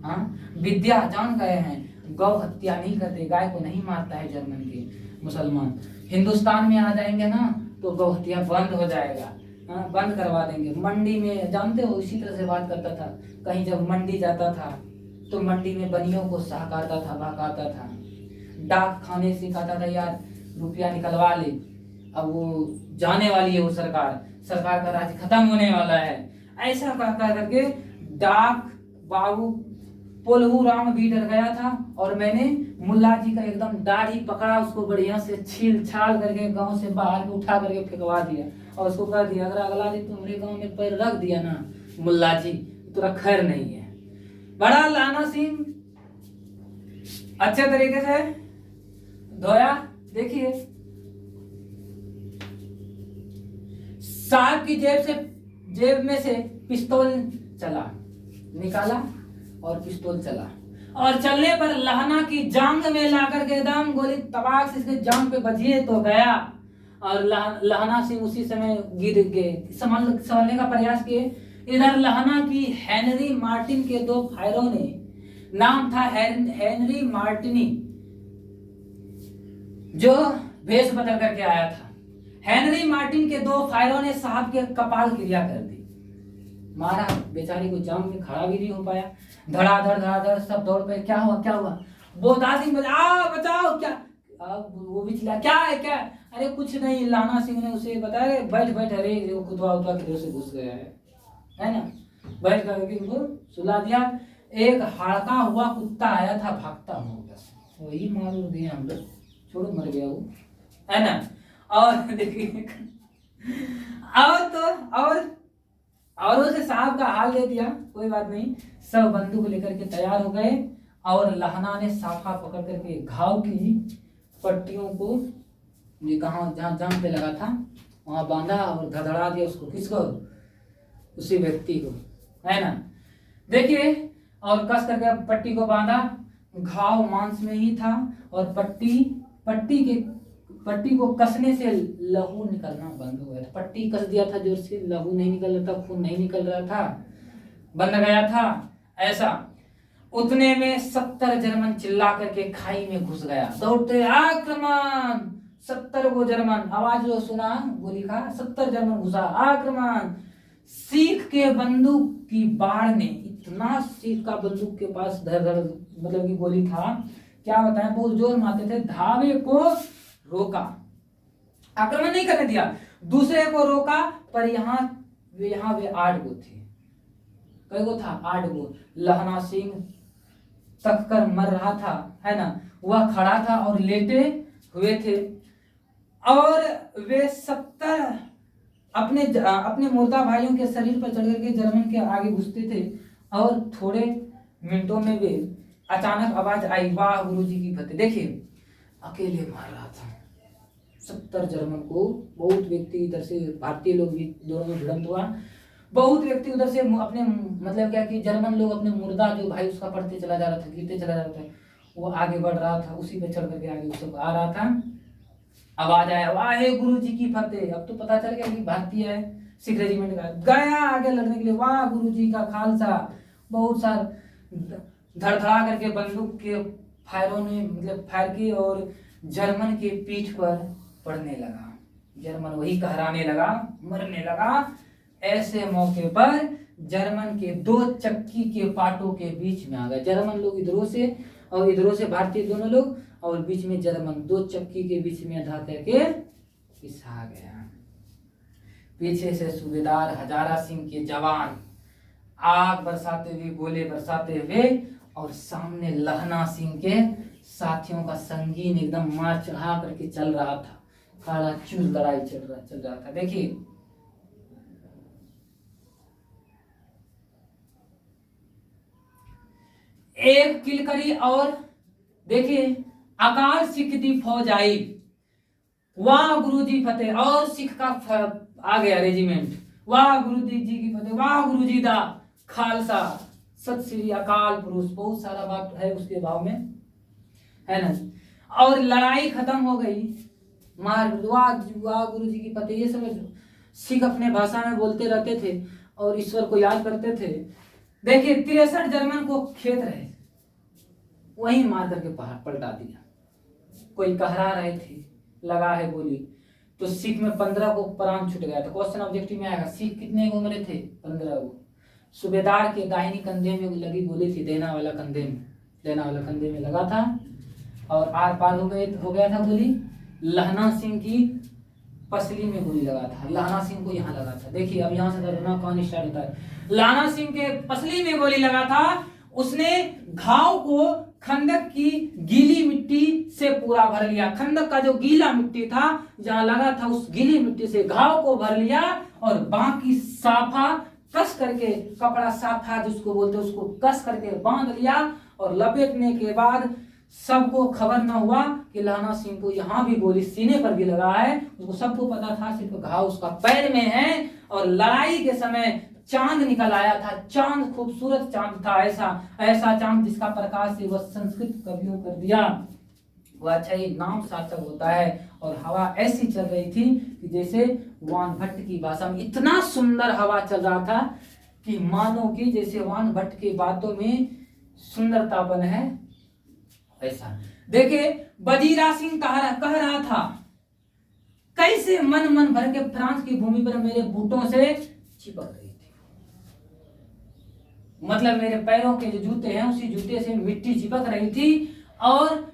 हाँ, विद्या जान गए हैं, गौ हत्या नहीं करते, गाय को नहीं मारता है जर्मन के मुसलमान। हिंदुस्तान में आ जाएंगे ना तो गौ हत्या बंद हो जाएगा, हाँ, बंद करवा देंगे। मंडी में जानते हो इसी तरह से बात करता था। कहीं जब मंडी जाता था तो मंडी में बनियों को सहकाता था, भगाता था। डाक खाने से कहता था यार रुपया निकलवा ले, अब वो जाने वाली है वो सरकार का राज खत्म होने वाला है। ऐसा कहता करके डाक बाबू पोलहू राम भी डर गया था। और मैंने मुल्ला जी का एकदम दाढ़ी पकड़ा, उसको बढ़िया से छील छाल करके गांव से बाहर में उठा करके फेंकवा दिया और उसको कह दिया अगर अगला दिन तुम्हारे गांव में पैर रख दिया ना मुल्ला जी तो तेरा खैर नहीं है। बड़ा लाना सिंह अच्छे तरीके से धोया। देखिए साहब की जेब में से पिस्तौल निकाला और पिस्तौल चला और चलने पर लहना की जांग में लाकर के एकदम गोली तबाक से इसके जांग पे बजी तो गया और लहना सिंह उसी समय गिर गए। संभालने का प्रयास किए। इधर लहना की हेनरी मार्टिन के 2 फायरों ने, नाम था हेनरी मार्टिनी, जो भेष बदल करके आया था। हेनरी मार्टिन के 2 फायरों ने साहब के कपाल क्रिया कर दी, मारा। बेचारी को जाम में खड़ा भी नहीं हो पाया। धड़ाधड़ सब दौड़ पे। क्या हुआ? बोधा सिंह बचाओ क्या? अब वो भी चिल्ला क्या है? अरे कुछ नहीं। लाना सिंह ने उसे बताया बैठ अरे वो कुतवा के से घुस गया है ना। बैठ करके उनको सुला दिया। एक हाड़का हुआ कुत्ता आया था भागता हुआ, वही मार दिया हम लोग, छोड़ो मर गया वो, है ना। और देखिए और उसे साहब का हाल दे दिया। कोई बात नहीं, सब बंदूक लेकर के तैयार हो गए और लहना ने साफा पकड़ करके घाव की पट्टियों को जहाँ जाम पे लगा था वहां बांधा और धड़धड़ा दिया उसको। किसको? उसी व्यक्ति को, है ना। देखिए और कस करके पट्टी को बांधा। घाव मांस में ही था और पट्टी को कसने से लहू निकलना बंद हो गया था। पट्टी कस दिया था जोर से, लहू नहीं निकल रहा था, खून नहीं निकल रहा था, बंद गया था ऐसा। उतने में 70 जर्मन चिल्ला करके खाई में घुस गया। दौड़ते आक्रमण। 70 को जर्मन, आवाज जो सुना गोली का, 70 जर्मन घुसा, आक्रमण। सीख के बंदूक की बाढ़ ने, इतना सीख का बंदूक के पास धड़ मतलब की गोली था, क्या बताएं, बहुत जोर मारते थे। धावे को रोका, आक्रमण नहीं करने दिया, दूसरे को रोका। पर यहाँ वे 8 गो थे। कई गो था? 8 गो। लहना सिंह तक कर मर रहा था, है ना। वह खड़ा था और लेटे हुए थे और वे 70 अपने मुर्दा भाइयों के शरीर पर चढ़ करके जर्मन के आगे घुसते थे। और थोड़े मिनटों में वे अचानक आवाज आई, वाह गुरुजी की फतेह। देखिए अकेले मार रहा था 70 जर्मन को। बहुत व्यक्ति इधर से, भारतीय लोग भी दोनों में भिड़ंत हुआ। बहुत व्यक्ति उधर से अपने मतलब क्या कि जर्मन लोग अपने मुर्दा जो भाई उसका पड़ते चला जा रहा था, गिरते चला जा रहा था, वो आगे बढ़ रहा था, उसी पे चढ़ करके आगे सब आ रहा था। आवाज आया, वाहे गुरु जी की फतेह। अब तो पता चल गया कि भारतीय है, सिख रेजिमेंट का। गया आगे लड़ने के लिए, वाह गुरु जी का खालसा। बहुत सार धड़धड़ा करके बंदूक के फायरों ने मतलब फायर की और जर्मन के पीठ पर पड़ने लगा। जर्मन वही कहराने लगा, मरने लगा। ऐसे मौके पर जर्मन के 2 चक्की के पाटों के बीच में आ गए। जर्मन लोग इधरों से और इधरों से भारतीय दोनों लोग, और बीच में जर्मन 2 चक्की के बीच में धा करके पिसा गया। पीछे से सूबेदार हजारा सिंह के जवान आग बरसाते हुए, गोले बरसाते हुए, और सामने लहना सिंह के साथियों का संगीन एकदम मार चढ़ा करके चल रहा था। काला चूर लड़ाई चल रहा था। देखिए एक किलकरी और देखिए अकाल सिख दी फौज आई, वाह गुरु जी फतेह। और सिख का आ गया रेजिमेंट, वाह गुरु जी की फतेह, वाह गुरु जी दा खालसा, सत श्री अकाल पुरुष। बहुत सारा बात है उसके भाव में, है ना। और लड़ाई खत्म हो गई, मार वाह गुरु जी की फतेह। ये समझ सिख अपने भाषा में बोलते रहते थे और ईश्वर को याद करते थे। देखिए 63 जर्मन को खेत रहे, वहीं मार करके पलटा दिया। कोई कहरा रहे थे, लगा है गोली, तो सिख में 15 को प्राण छूट गया था। क्वेश्चन ऑब्जेक्टिव में आएगा सिख कितने को मरे थे? 15 को। सूबेदार के दाहिनी कंधे में लगी गोली थी, देना वाला कंधे में लगा था और आर पार हो गया था गोली। लहना सिंह की पसली में गोली लगा था, लहना सिंह को यहाँ लगा था। देखिए अब यहाँ से दर्दनाक कहानी स्टार्ट होता है। लहना सिंह के पसली में गोली लगा था, उसने घाव को खंदक की गीली मिट्टी से पूरा भर लिया। खंदक का जो गीला मिट्टी था जहां लगा था, उस गीली मिट्टी से घाव को भर लिया और बाकी साफा कस करके, कपड़ा साफा जिसको बोलते हैं उसको कस करके बांध लिया और लपेटने के बाद सबको खबर न हुआ कि लहना सिंह को यहाँ भी गोली सीने पर भी लगा है। उसको सबको पता था सिर्फ घाव उसका पैर में है। और लड़ाई के समय चांद निकल आया था, चांद खूबसूरत चांद था, ऐसा चांद जिसका प्रकाश से वह संस्कृत कवियों कर दिया। वह अच्छा ही नाम सार्थक होता है। और हवा ऐसी चल रही थी कि जैसे वान भट्ट की भाषा में, इतना सुंदर हवा चल रहा था कि मानो कि जैसे वान भट्ट की बातों में सुंदरतापन है ऐसा। देखिए वजीरा सिंह कह रहा था, कैसे मन भर के फ्रांस की भूमि पर मेरे बूटों से चिपक रही थी। मतलब मेरे पैरों के जो जूते हैं उसी जूते से मिट्टी चिपक रही थी। और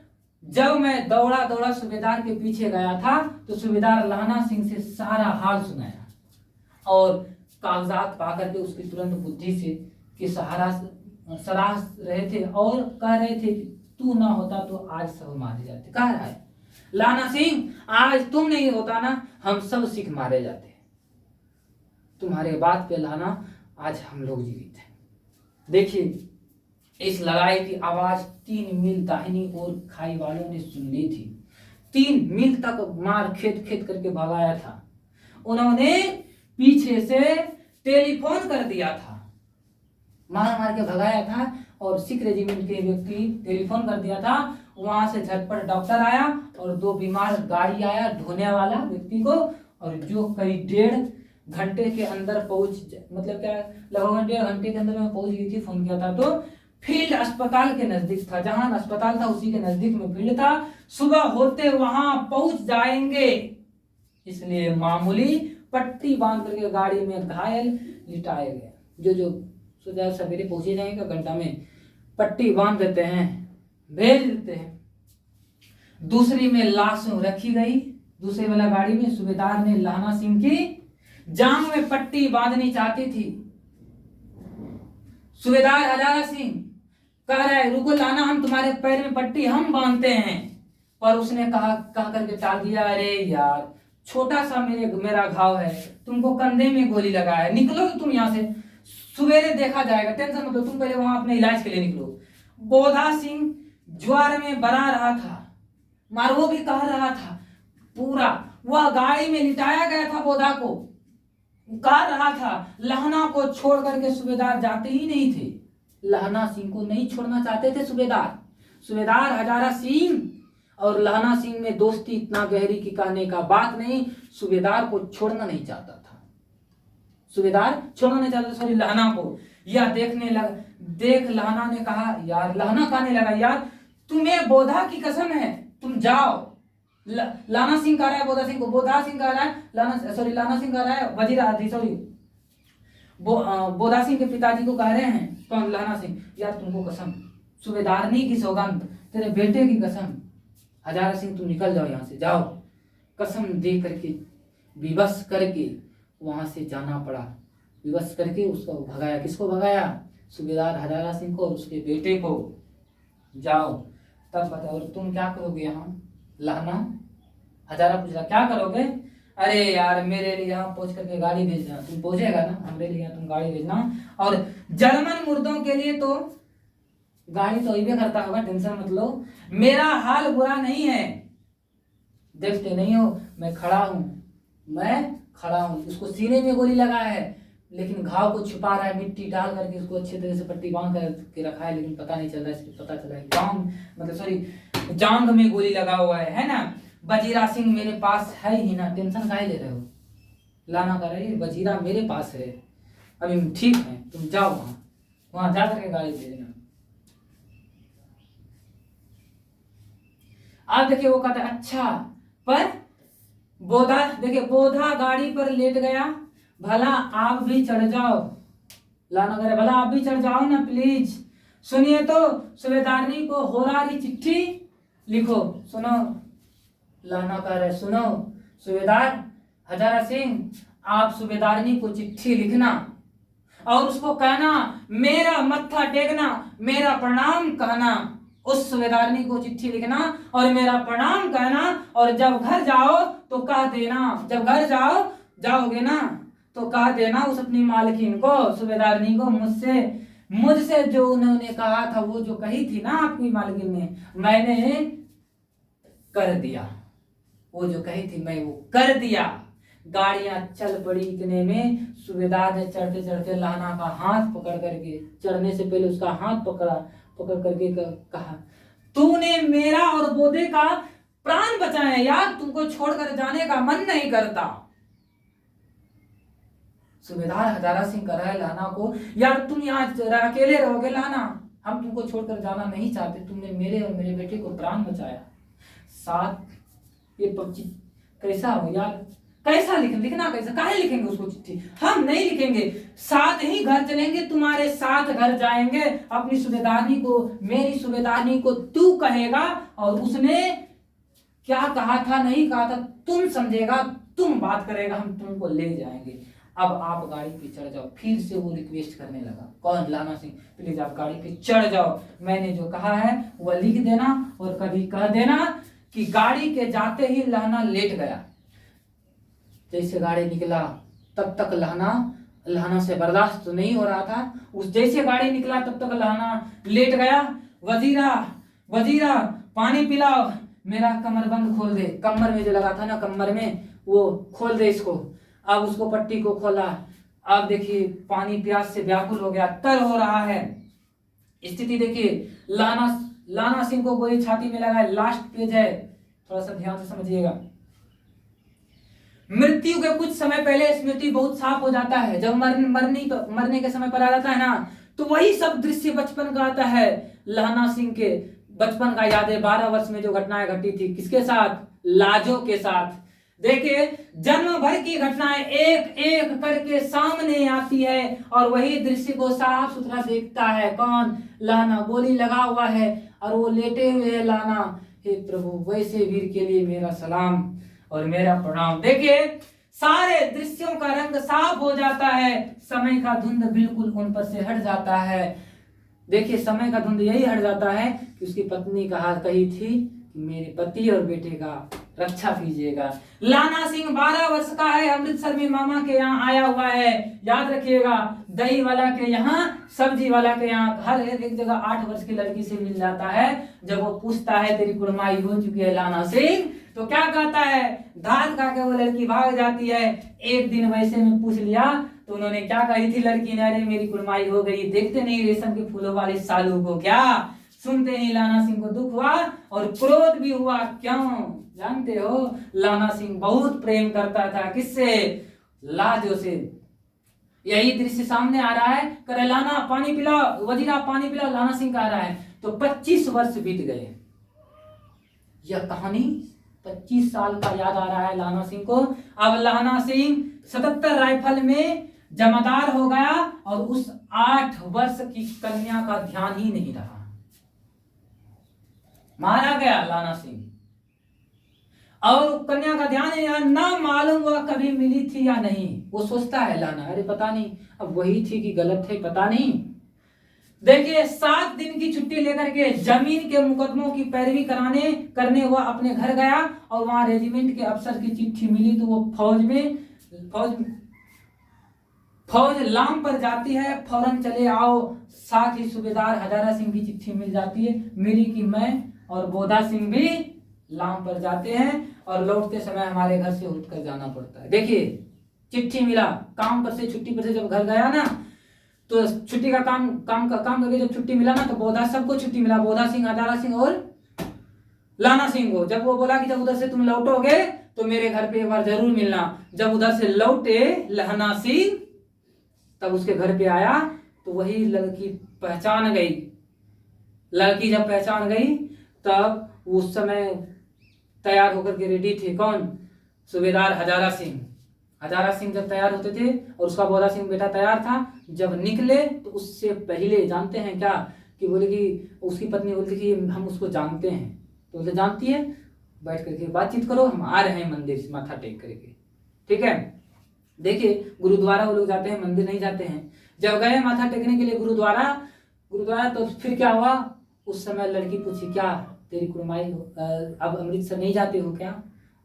जब मैं दौड़ा सूबेदार के पीछे गया था तो सूबेदार लहना सिंह से सारा हाल सुनाया और कागजात पाकर के उसकी तुरंत बुद्धि से कि सराह रहे थे और कह रहे थे कि तू ना होता तो आज सब मारे जाते। कह रहा है लहना सिंह, आज तुम नहीं होता ना हम सब सिख मारे जाते। तुम्हारे बात पे लहना आज हम लोग जीवित हैं। देखिए इस लड़ाई की आवाज 3 मील दाहिनी ओर खाई वालों ने सुन ली थी। 3 मील तक मार खेत करके भगाया था। उन्होंने पीछे से टेलीफोन कर दिया था, मार के भगाया था और सिख रेजिमेंट के व्यक्ति टेलीफोन कर दिया था। वहां से झटपट डॉक्टर आया और 2 बीमार गाड़ी आया ढोने वाला व्यक्ति को, और जो करीब 1.5 घंटे के अंदर मतलब क्या लगभग 1.5 घंटे के अंदर में पहुंच गई थी। फोन किया था तो फील्ड अस्पताल के नजदीक था, जहां अस्पताल था उसी के नजदीक में फील्ड था। सुबह होते वहां पहुंच जाएंगे, इसलिए मामूली पट्टी बांध करके गाड़ी में घायल लिटाए गए। जो सुबह सवेरे पहुंचे जाएंगे घंटा में पट्टी बांध देते हैं, भेज देते हैं। दूसरी में लाश रखी गई, दूसरे वाला गाड़ी में सूबेदार ने लहना सिंह की जांग में पट्टी बांधनी चाहती थी। सूबेदार हजारा सिंह कह रहा है रुको लहना, हम तुम्हारे पैर में पट्टी हम बांधते हैं। पर उसने कह करके टाल दिया, अरे यार छोटा सा मेरा घाव है, तुमको कंधे में गोली लगा है, निकलो तुम यहाँ से, सवेरे देखा जाएगा, टेंशन मत लो, तुम पहले वहां अपने इलाज के लिए निकलो। बोधा सिंह ज्वार में बरा रहा था, मारवो भी कह रहा था, पूरा वह गाड़ी में लिटाया गया था। बोधा को कह रहा था लहना को छोड़ करके सूबेदार जाते ही नहीं थे। लहना सिंह को नहीं छोड़ना चाहते थे सूबेदार हजारा सिंह और लहना सिंह में दोस्ती इतना गहरी कि कहने का बात नहीं। सूबेदार को छोड़ना नहीं चाहता था, सूबेदार छोड़ना नहीं चाहता, सॉरी लहना को। यह देख लहना ने कहा, यार लहना कहने लगा, यार तुम्हें बोधा की कसम है तुम जाओ। लहना सिंह कह रहा है बोधा सिंह को, बोधा सिंह कह रहा है लहना सिंह कह रहा है बोधा सिंह के पिताजी को कह रहे हैं, कौन? लहना सिंह, यार तुमको कसम, सूबेदारनी की सौगंध, तेरे बेटे की कसम, हजारा सिंह तुम निकल जाओ यहाँ से, जाओ। कसम दे करके विवश करके वहां से जाना पड़ा। विवश करके उसको भगाया। किसको भगाया? सूबेदार हजारा सिंह को और उसके बेटे को। जाओ तब बताओ तुम क्या करोगे यहाँ? लहना हजारा पूछ रहा क्या करोगे? अरे यार मेरे लिए यहाँ पहुंच करके गाड़ी भेजना, तुम पहुंचेगा ना, हमारे लिए तुम गाड़ी भेजना। और जर्मन मुर्दों के लिए तो गाड़ी तो ही करता होगा, टेंशन मत लो, मेरा हाल बुरा नहीं है, देखते नहीं हो मैं खड़ा हूं। उसको सीने में गोली लगा है लेकिन घाव को छुपा रहा है, मिट्टी डाल करके उसको अच्छे तरह से पट्टी बांध करके रखा है, लेकिन पता नहीं चल रहा है। पता चला है जांग में गोली लगा हुआ है ना। वजीरा सिंह मेरे पास है ही ना, टेंशन काहे ले रहे हो? लाना कर रही है, वजीरा मेरे पास है, अभी ठीक है, तुम जाओ वहां जा करके गाड़ी भेजना। आप देखिए वो कहता है अच्छा, पर बोधा, देखिए बोधा गाड़ी पर लेट गया, भला आप भी चढ़ जाओ। लाना करे भला आप भी चढ़ जाओ ना प्लीज। सुनिए तो सूबेदारनी को होरारी चिट्ठी लिखो। सुनो, लाना कर है, सुनो सूबेदार हजारा सिंह, आप सूबेदारनी को चिट्ठी लिखना और उसको कहना मेरा मत्था टेकना, मेरा प्रणाम कहना। उस सूबेदारनी को चिट्ठी लिखना और मेरा प्रणाम कहना, और जब घर जाओ तो कह देना, जब घर जाओगे ना तो कह देना उस अपनी मालकिन को, सूबेदारनी को, मुझसे जो उन्होंने कहा था, वो जो कही थी ना आपकी मालकिन ने, मैंने कर दिया। वो जो कही थी मैं वो कर दिया। गाड़ियां चल पड़ी। इतने में सूबेदार ने चढ़ते चढ़ते लाना का हाथ पकड़ करके, चढ़ने से पहले उसका हाथ पकड़ करके कहा, तूने मेरा और बोधे का प्राण बचाए यार, तुमको छोड़कर जाने का मन नहीं करता। सूबेदार हजारा सिंह कह रहा है लाना को, यार तुम यहाँ अकेले रहोगे लाना, हम तुमको छोड़कर जाना नहीं चाहते, तुमने मेरे और मेरे बेटे को प्राण बचाया। साथ ये पक्षी कैसा हो यार, कैसा लिखना कैसा, काहे लिखेंगे उसको चिट्ठी, हम नहीं लिखेंगे, साथ ही घर चलेंगे, तुम्हारे साथ घर जाएंगे। अपनी सूबेदारनी को, मेरी सूबेदारनी को तू कहेगा और उसने क्या कहा था नहीं कहा था तुम समझेगा, तुम बात करेगा, हम तुमको ले जाएंगे। अब आप गाड़ी पे चढ़ जाओ। फिर से वो रिक्वेस्ट करने लगा, कौन, लाना सिंह, प्लीज आप गाड़ी पे चढ़ जाओ, मैंने जो कहा है वह लिख देना और कभी कह देना कि गाड़ी के जाते ही लाना लेट गया। जैसे गाड़ी निकला तब तक लहाना से बर्दाश्त तो नहीं हो रहा था, उस जैसे गाड़ी निकला तब तक लहाना लेट गया। वजीरा पानी पिलाओ, मेरा कमरबंद खोल दे, कमर में जो लगा था ना, कमर में वो खोल दे इसको। अब उसको पट्टी को खोला, अब देखिए पानी प्यास से व्याकुल हो गया, तर हो रहा है। स्थिति देखिए, लाना सिंह को गोली छाती में लगा है। लास्ट पेज है, थोड़ा सा ध्यान से समझिएगा। मृत्यु के कुछ समय पहले स्मृति बहुत साफ हो जाता है। जब मरने के समय पर आ जाता है ना, तो वही सब दृश्य बचपन का आता है। लाना सिंह के बचपन का याद है, 12 वर्ष में जो घटनाएं घटी थी, किसके साथ, लाजो के साथ। देखिए जन्म भर की घटनाएं एक एक करके सामने आती है और वही दृश्य को साफ सुथरा देखता है। कौन, लाना, गोली लगा हुआ है और वो लेटे हुए है लाना। हे प्रभु, वैसे वीर के लिए मेरा सलाम और मेरा प्रणाम। देखिए सारे दृश्यों का रंग साफ हो जाता है, समय का धुंध बिल्कुल उन पर से हट जाता है। देखिए समय का धुंध यही हट जाता है कि उसकी पत्नी कही थी कि मेरे पति और बेटे का रक्षा कीजिएगा। लाना सिंह 12 वर्ष का है, अमृतसर में मामा के यहाँ आया हुआ है। याद रखिएगा, दही वाला के यहाँ, सब्जी वाला के यहाँ, हर एक जगह 8 वर्ष की लड़की से मिल जाता है। जब वो पूछता है तेरी कुड़माई हो चुकी है लाना सिंह, तो क्या कहता है, धात खा के वो लड़की भाग जाती है। एक दिन वैसे में पूछ लिया तो उन्होंने क्या कही थी लड़की ने, अरे मेरी कुड़माई हो गई, देखते नहीं रेशम के फूलों वाले सालू को क्या। सुनते ही लाना सिंह को दुख हुआ और क्रोध भी हुआ। क्यों जानते हो, लाना सिंह बहुत प्रेम करता था, किससे, लाजो से। यही दृश्य सामने आ रहा है, करे लाना पानी पिलाओ, वजीरा पानी पिलाओ, लाना सिंह कह रहा है। तो 25 वर्ष बीत गए। यह कहानी 25 साल का याद आ रहा है लाना सिंह को। अब लाना सिंह 77 राइफल में जमादार हो गया और उस 8 वर्ष की कन्या का ध्यान ही नहीं रहा। मारा गया लाना सिंह और कन्या का ध्यान नहीं रहा, ना मालूम हुआ कभी मिली थी या नहीं। वो सोचता है लाना, अरे पता नहीं अब वही थी कि गलत थे, पता नहीं। देखिए 7 दिन की छुट्टी लेकर के जमीन के मुकदमों की पैरवी करने हुआ अपने घर गया और वहां रेजिमेंट के अफसर की चिट्ठी मिली तो वो फौज लाम पर जाती है, फौरन चले आओ। साथ ही सूबेदार हजारा सिंह की चिट्ठी मिली कि मैं और बोधा सिंह भी लाम पर जाते हैं और लौटते समय हमारे घर से उठ कर जाना पड़ता है। देखिए चिट्ठी मिला, काम पर से छुट्टी पर से जब घर गया ना, तो छुट्टी का काम करके जब छुट्टी मिला ना, तो बोधा सबको छुट्टी मिला, बोधा सिंह, हजारा सिंह और लाना सिंह को। जब वो बोला कि जब उधर से तुम लौटोगे तो मेरे घर पे एक बार जरूर मिलना। जब उधर से लौटे लाना सिंह, तब उसके घर पे आया तो वही लड़की पहचान गई। लड़की जब पहचान गई तब उस समय तैयार होकर के रेडी थे। कौन, सूबेदार हजारा सिंह। हजारा सिंह जब तैयार होते थे और उसका बोधा सिंह बेटा तैयार था, जब निकले तो उससे पहले जानते हैं क्या कि बोले कि उसकी पत्नी बोलती कि हम उसको जानते हैं, तो बोलते जानती है, बैठ करके बातचीत करो, हम आ रहे हैं मंदिर से माथा टेक करके। ठीक है, देखिए गुरुद्वारा वो लोग जाते हैं, मंदिर नहीं जाते हैं। जब गए माथा टेकने के लिए गुरुद्वारा तो फिर क्या हुआ, उस समय लड़की पूछी क्या तेरी कुड़माई अब अमृतसर नहीं जाते हो क्या?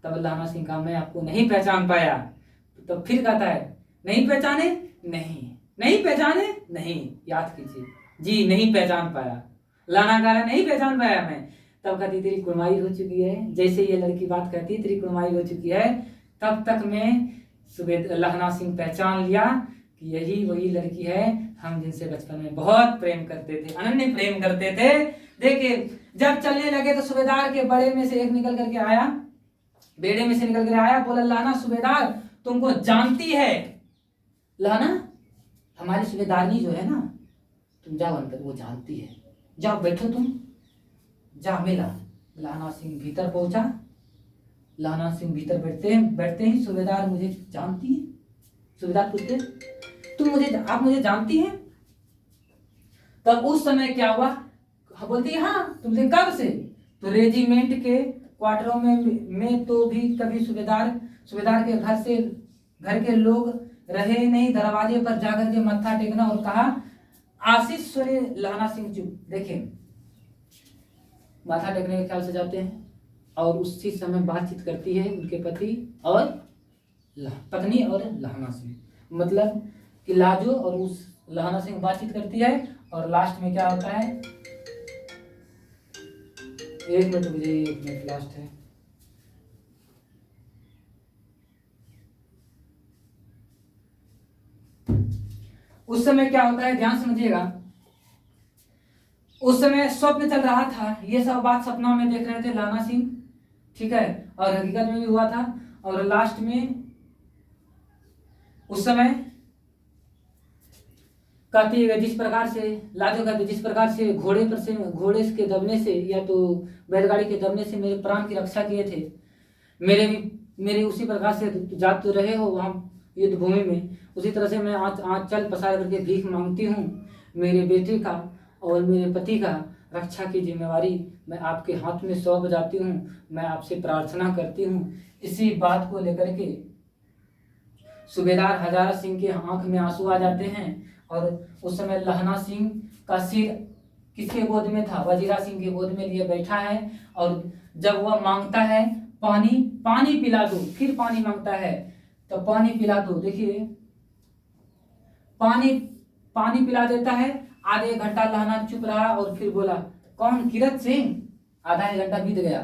तब लहाना सिंह कहा मैं आपको नहीं पहचान पाया। तो फिर कहता है नहीं पहचाने? नहीं पहचाने? नहीं, याद कीजिए जी, नहीं पहचान पाया। लाना कह रहा नहीं पहचान पाया मैं। तब कहती तेरी कुड़माई हो चुकी है। जैसे ये लड़की बात कहती है तेरी कुड़माई हो चुकी है, तब तक मैं लहाना सिंह पहचान लिया कि यही वही लड़की है हम जिनसे बचपन में बहुत प्रेम करते थे, अनन्य प्रेम करते थे। देखिए जब चलने लगे तो सूबेदार के बड़े में से एक निकल करके आया, बेड़े में से निकल कर आया, बोला लाना सूबेदार तुमको जानती है। लाना हमारी सूबेदारनी जो है ना, तुम जाओ अंदर, वो जानती है, जाओ बैठो तुम, जा मिला। लाना सिंह भीतर पहुंचा। लाना सिंह भीतर बैठते ही सूबेदार मुझे जानती है? सूबेदार पूछते आप मुझे जानती हैं? तब उस समय क्या हुआ, बोलती है हाँ तुमसे कब से? तो रेजिमेंट के क्वार्टरों में तो भी कभी सूबेदार के घर के लोग रहे नहीं, दरवाजे पर जाकर के मत्था टेकना और कहा आशीष सुने। लाना सिंह चुप। देखिए माथा टेकने के ख्याल से जाते हैं और उसी समय बातचीत करती है उनके पति और पत्नी और लहाना सिंह, मतलब कि लाजो और उस लहाना सिंह बातचीत करती है। और लास्ट में क्या होता है, एक मिनट लास्ट है। उस समय क्या होता है ध्यान समझिएगा। उस समय स्वप्न चल रहा था, ये सब बात सपनों में देख रहे थे लाना सिंह, ठीक है, और हकीकत में भी हुआ था। और लास्ट में उस समय कहती है जिस प्रकार से लाजो कहती जिस प्रकार से घोड़े के दबने से या तो बैलगाड़ी के दबने से मेरे प्राण की रक्षा किए थे, मेरे उसी प्रकार से जात तो रहे हो वहाँ युद्ध भूमि में, उसी तरह से मैं आज चल पसार करके भीख मांगती हूँ। मेरे बेटे का और मेरे पति का रक्षा की जिम्मेवारी मैं आपके हाथ में सौंप जाती हूँ। मैं आपसे प्रार्थना करती हूँ। इसी बात को लेकर के सूबेदार हजारा सिंह के आंख में आंसू आ जाते हैं। और उस समय लहाना सिंह का सिर किसके गोद में था? वजीरा सिंह के गोद में लिए बैठा है। और जब वह मांगता है पानी पिला दो, फिर पानी मांगता है तो पानी पिला दो। देखिए पानी पिला देता है। आधे एक घंटा लहाना चुप रहा और फिर बोला कौन? किरत सिंह। आधा एक घंटा बीत गया,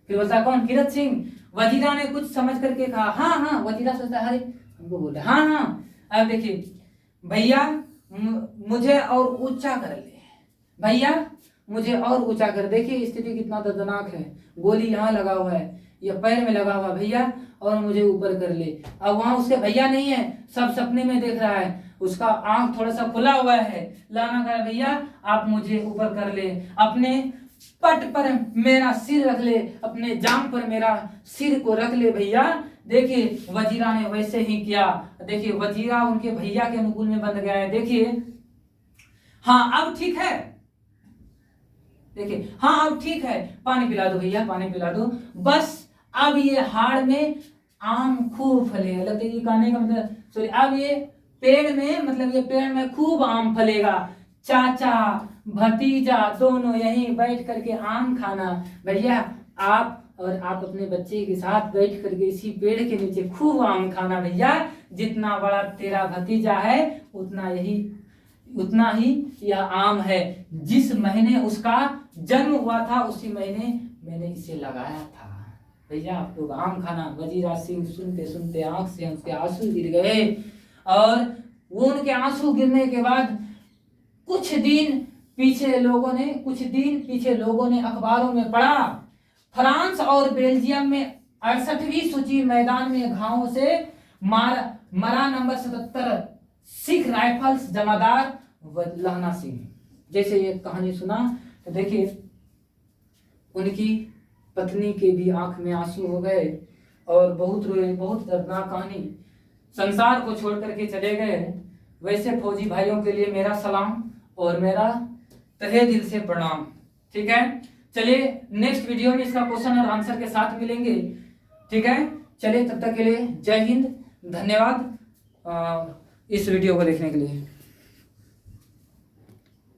फिर बोलता कौन? किरत सिंह। वजीरा ने कुछ समझ करके कहा हाँ। वजीरा सोचता है अरे हमको बोल रहे हाँ। अब देखिए भैया मुझे और ऊंचा कर ले, भैया मुझे और ऊंचा कर। देखिए स्थिति कितना दर्दनाक है, गोली यहाँ लगा हुआ है, ये पैर में लगा हुआ भैया, और मुझे ऊपर कर ले। अब वहां उसके भैया नहीं है, सब सपने में देख रहा है, उसका आंख थोड़ा सा खुला हुआ है। लाना कहा भैया आप मुझे ऊपर कर ले, अपने पट पर मेरा सिर रख ले, अपने जांग पर मेरा सिर को रख ले भैया। देखिए वजीरा ने वैसे ही किया। देखिए वजीरा उनके भैया के अनुकूल में बन गया है। देखिए हाँ अब ठीक है, देखिए हाँ अब ठीक है, पानी पिला दो भैया, पानी पिला दो। बस अब ये हाड़ में आम खूब फलेगा। लगता है कहने का मतलब सॉरी, अब ये पेड़ में मतलब ये पेड़ में खूब आम फलेगा। चाचा भतीजा दोनों यहीं बैठ करके आम खाना। भैया आप और आप अपने बच्चे के साथ बैठ करके इसी पेड़ के नीचे खूब आम खाना। भैया जितना बड़ा तेरा भतीजा है उतना ही यह आम है। जिस महीने उसका जन्म हुआ था उसी महीने मैंने इसे लगाया था। भैया आप लोग आम खाना। वजीरा सिंह सुनते सुनते आंख से उसके आंसू गिर गए। और वो उनके आंसू गिरने के बाद कुछ दिन पीछे लोगों ने अखबारों में पढ़ा, फ्रांस और बेल्जियम में 68वीं सूची मैदान में घावों से मरा नंबर 77 सिख राइफल्स जमादार लहाना सिंह। जैसे ये कहानी सुना तो देखिए उनकी पत्नी के भी आंख में आंसू हो गए और बहुत रोए, बहुत दर्दनाक कहानी, संसार को छोड़ करके चले गए। वैसे फौजी भाइयों के लिए मेरा सलाम और मेरा तहे दिल से प्रणाम। ठीक है, चलिए नेक्स्ट वीडियो में इसका क्वेश्चन और आंसर के साथ मिलेंगे। ठीक है, चलिए तब तक के लिए जय हिंद, धन्यवाद इस वीडियो को देखने के लिए।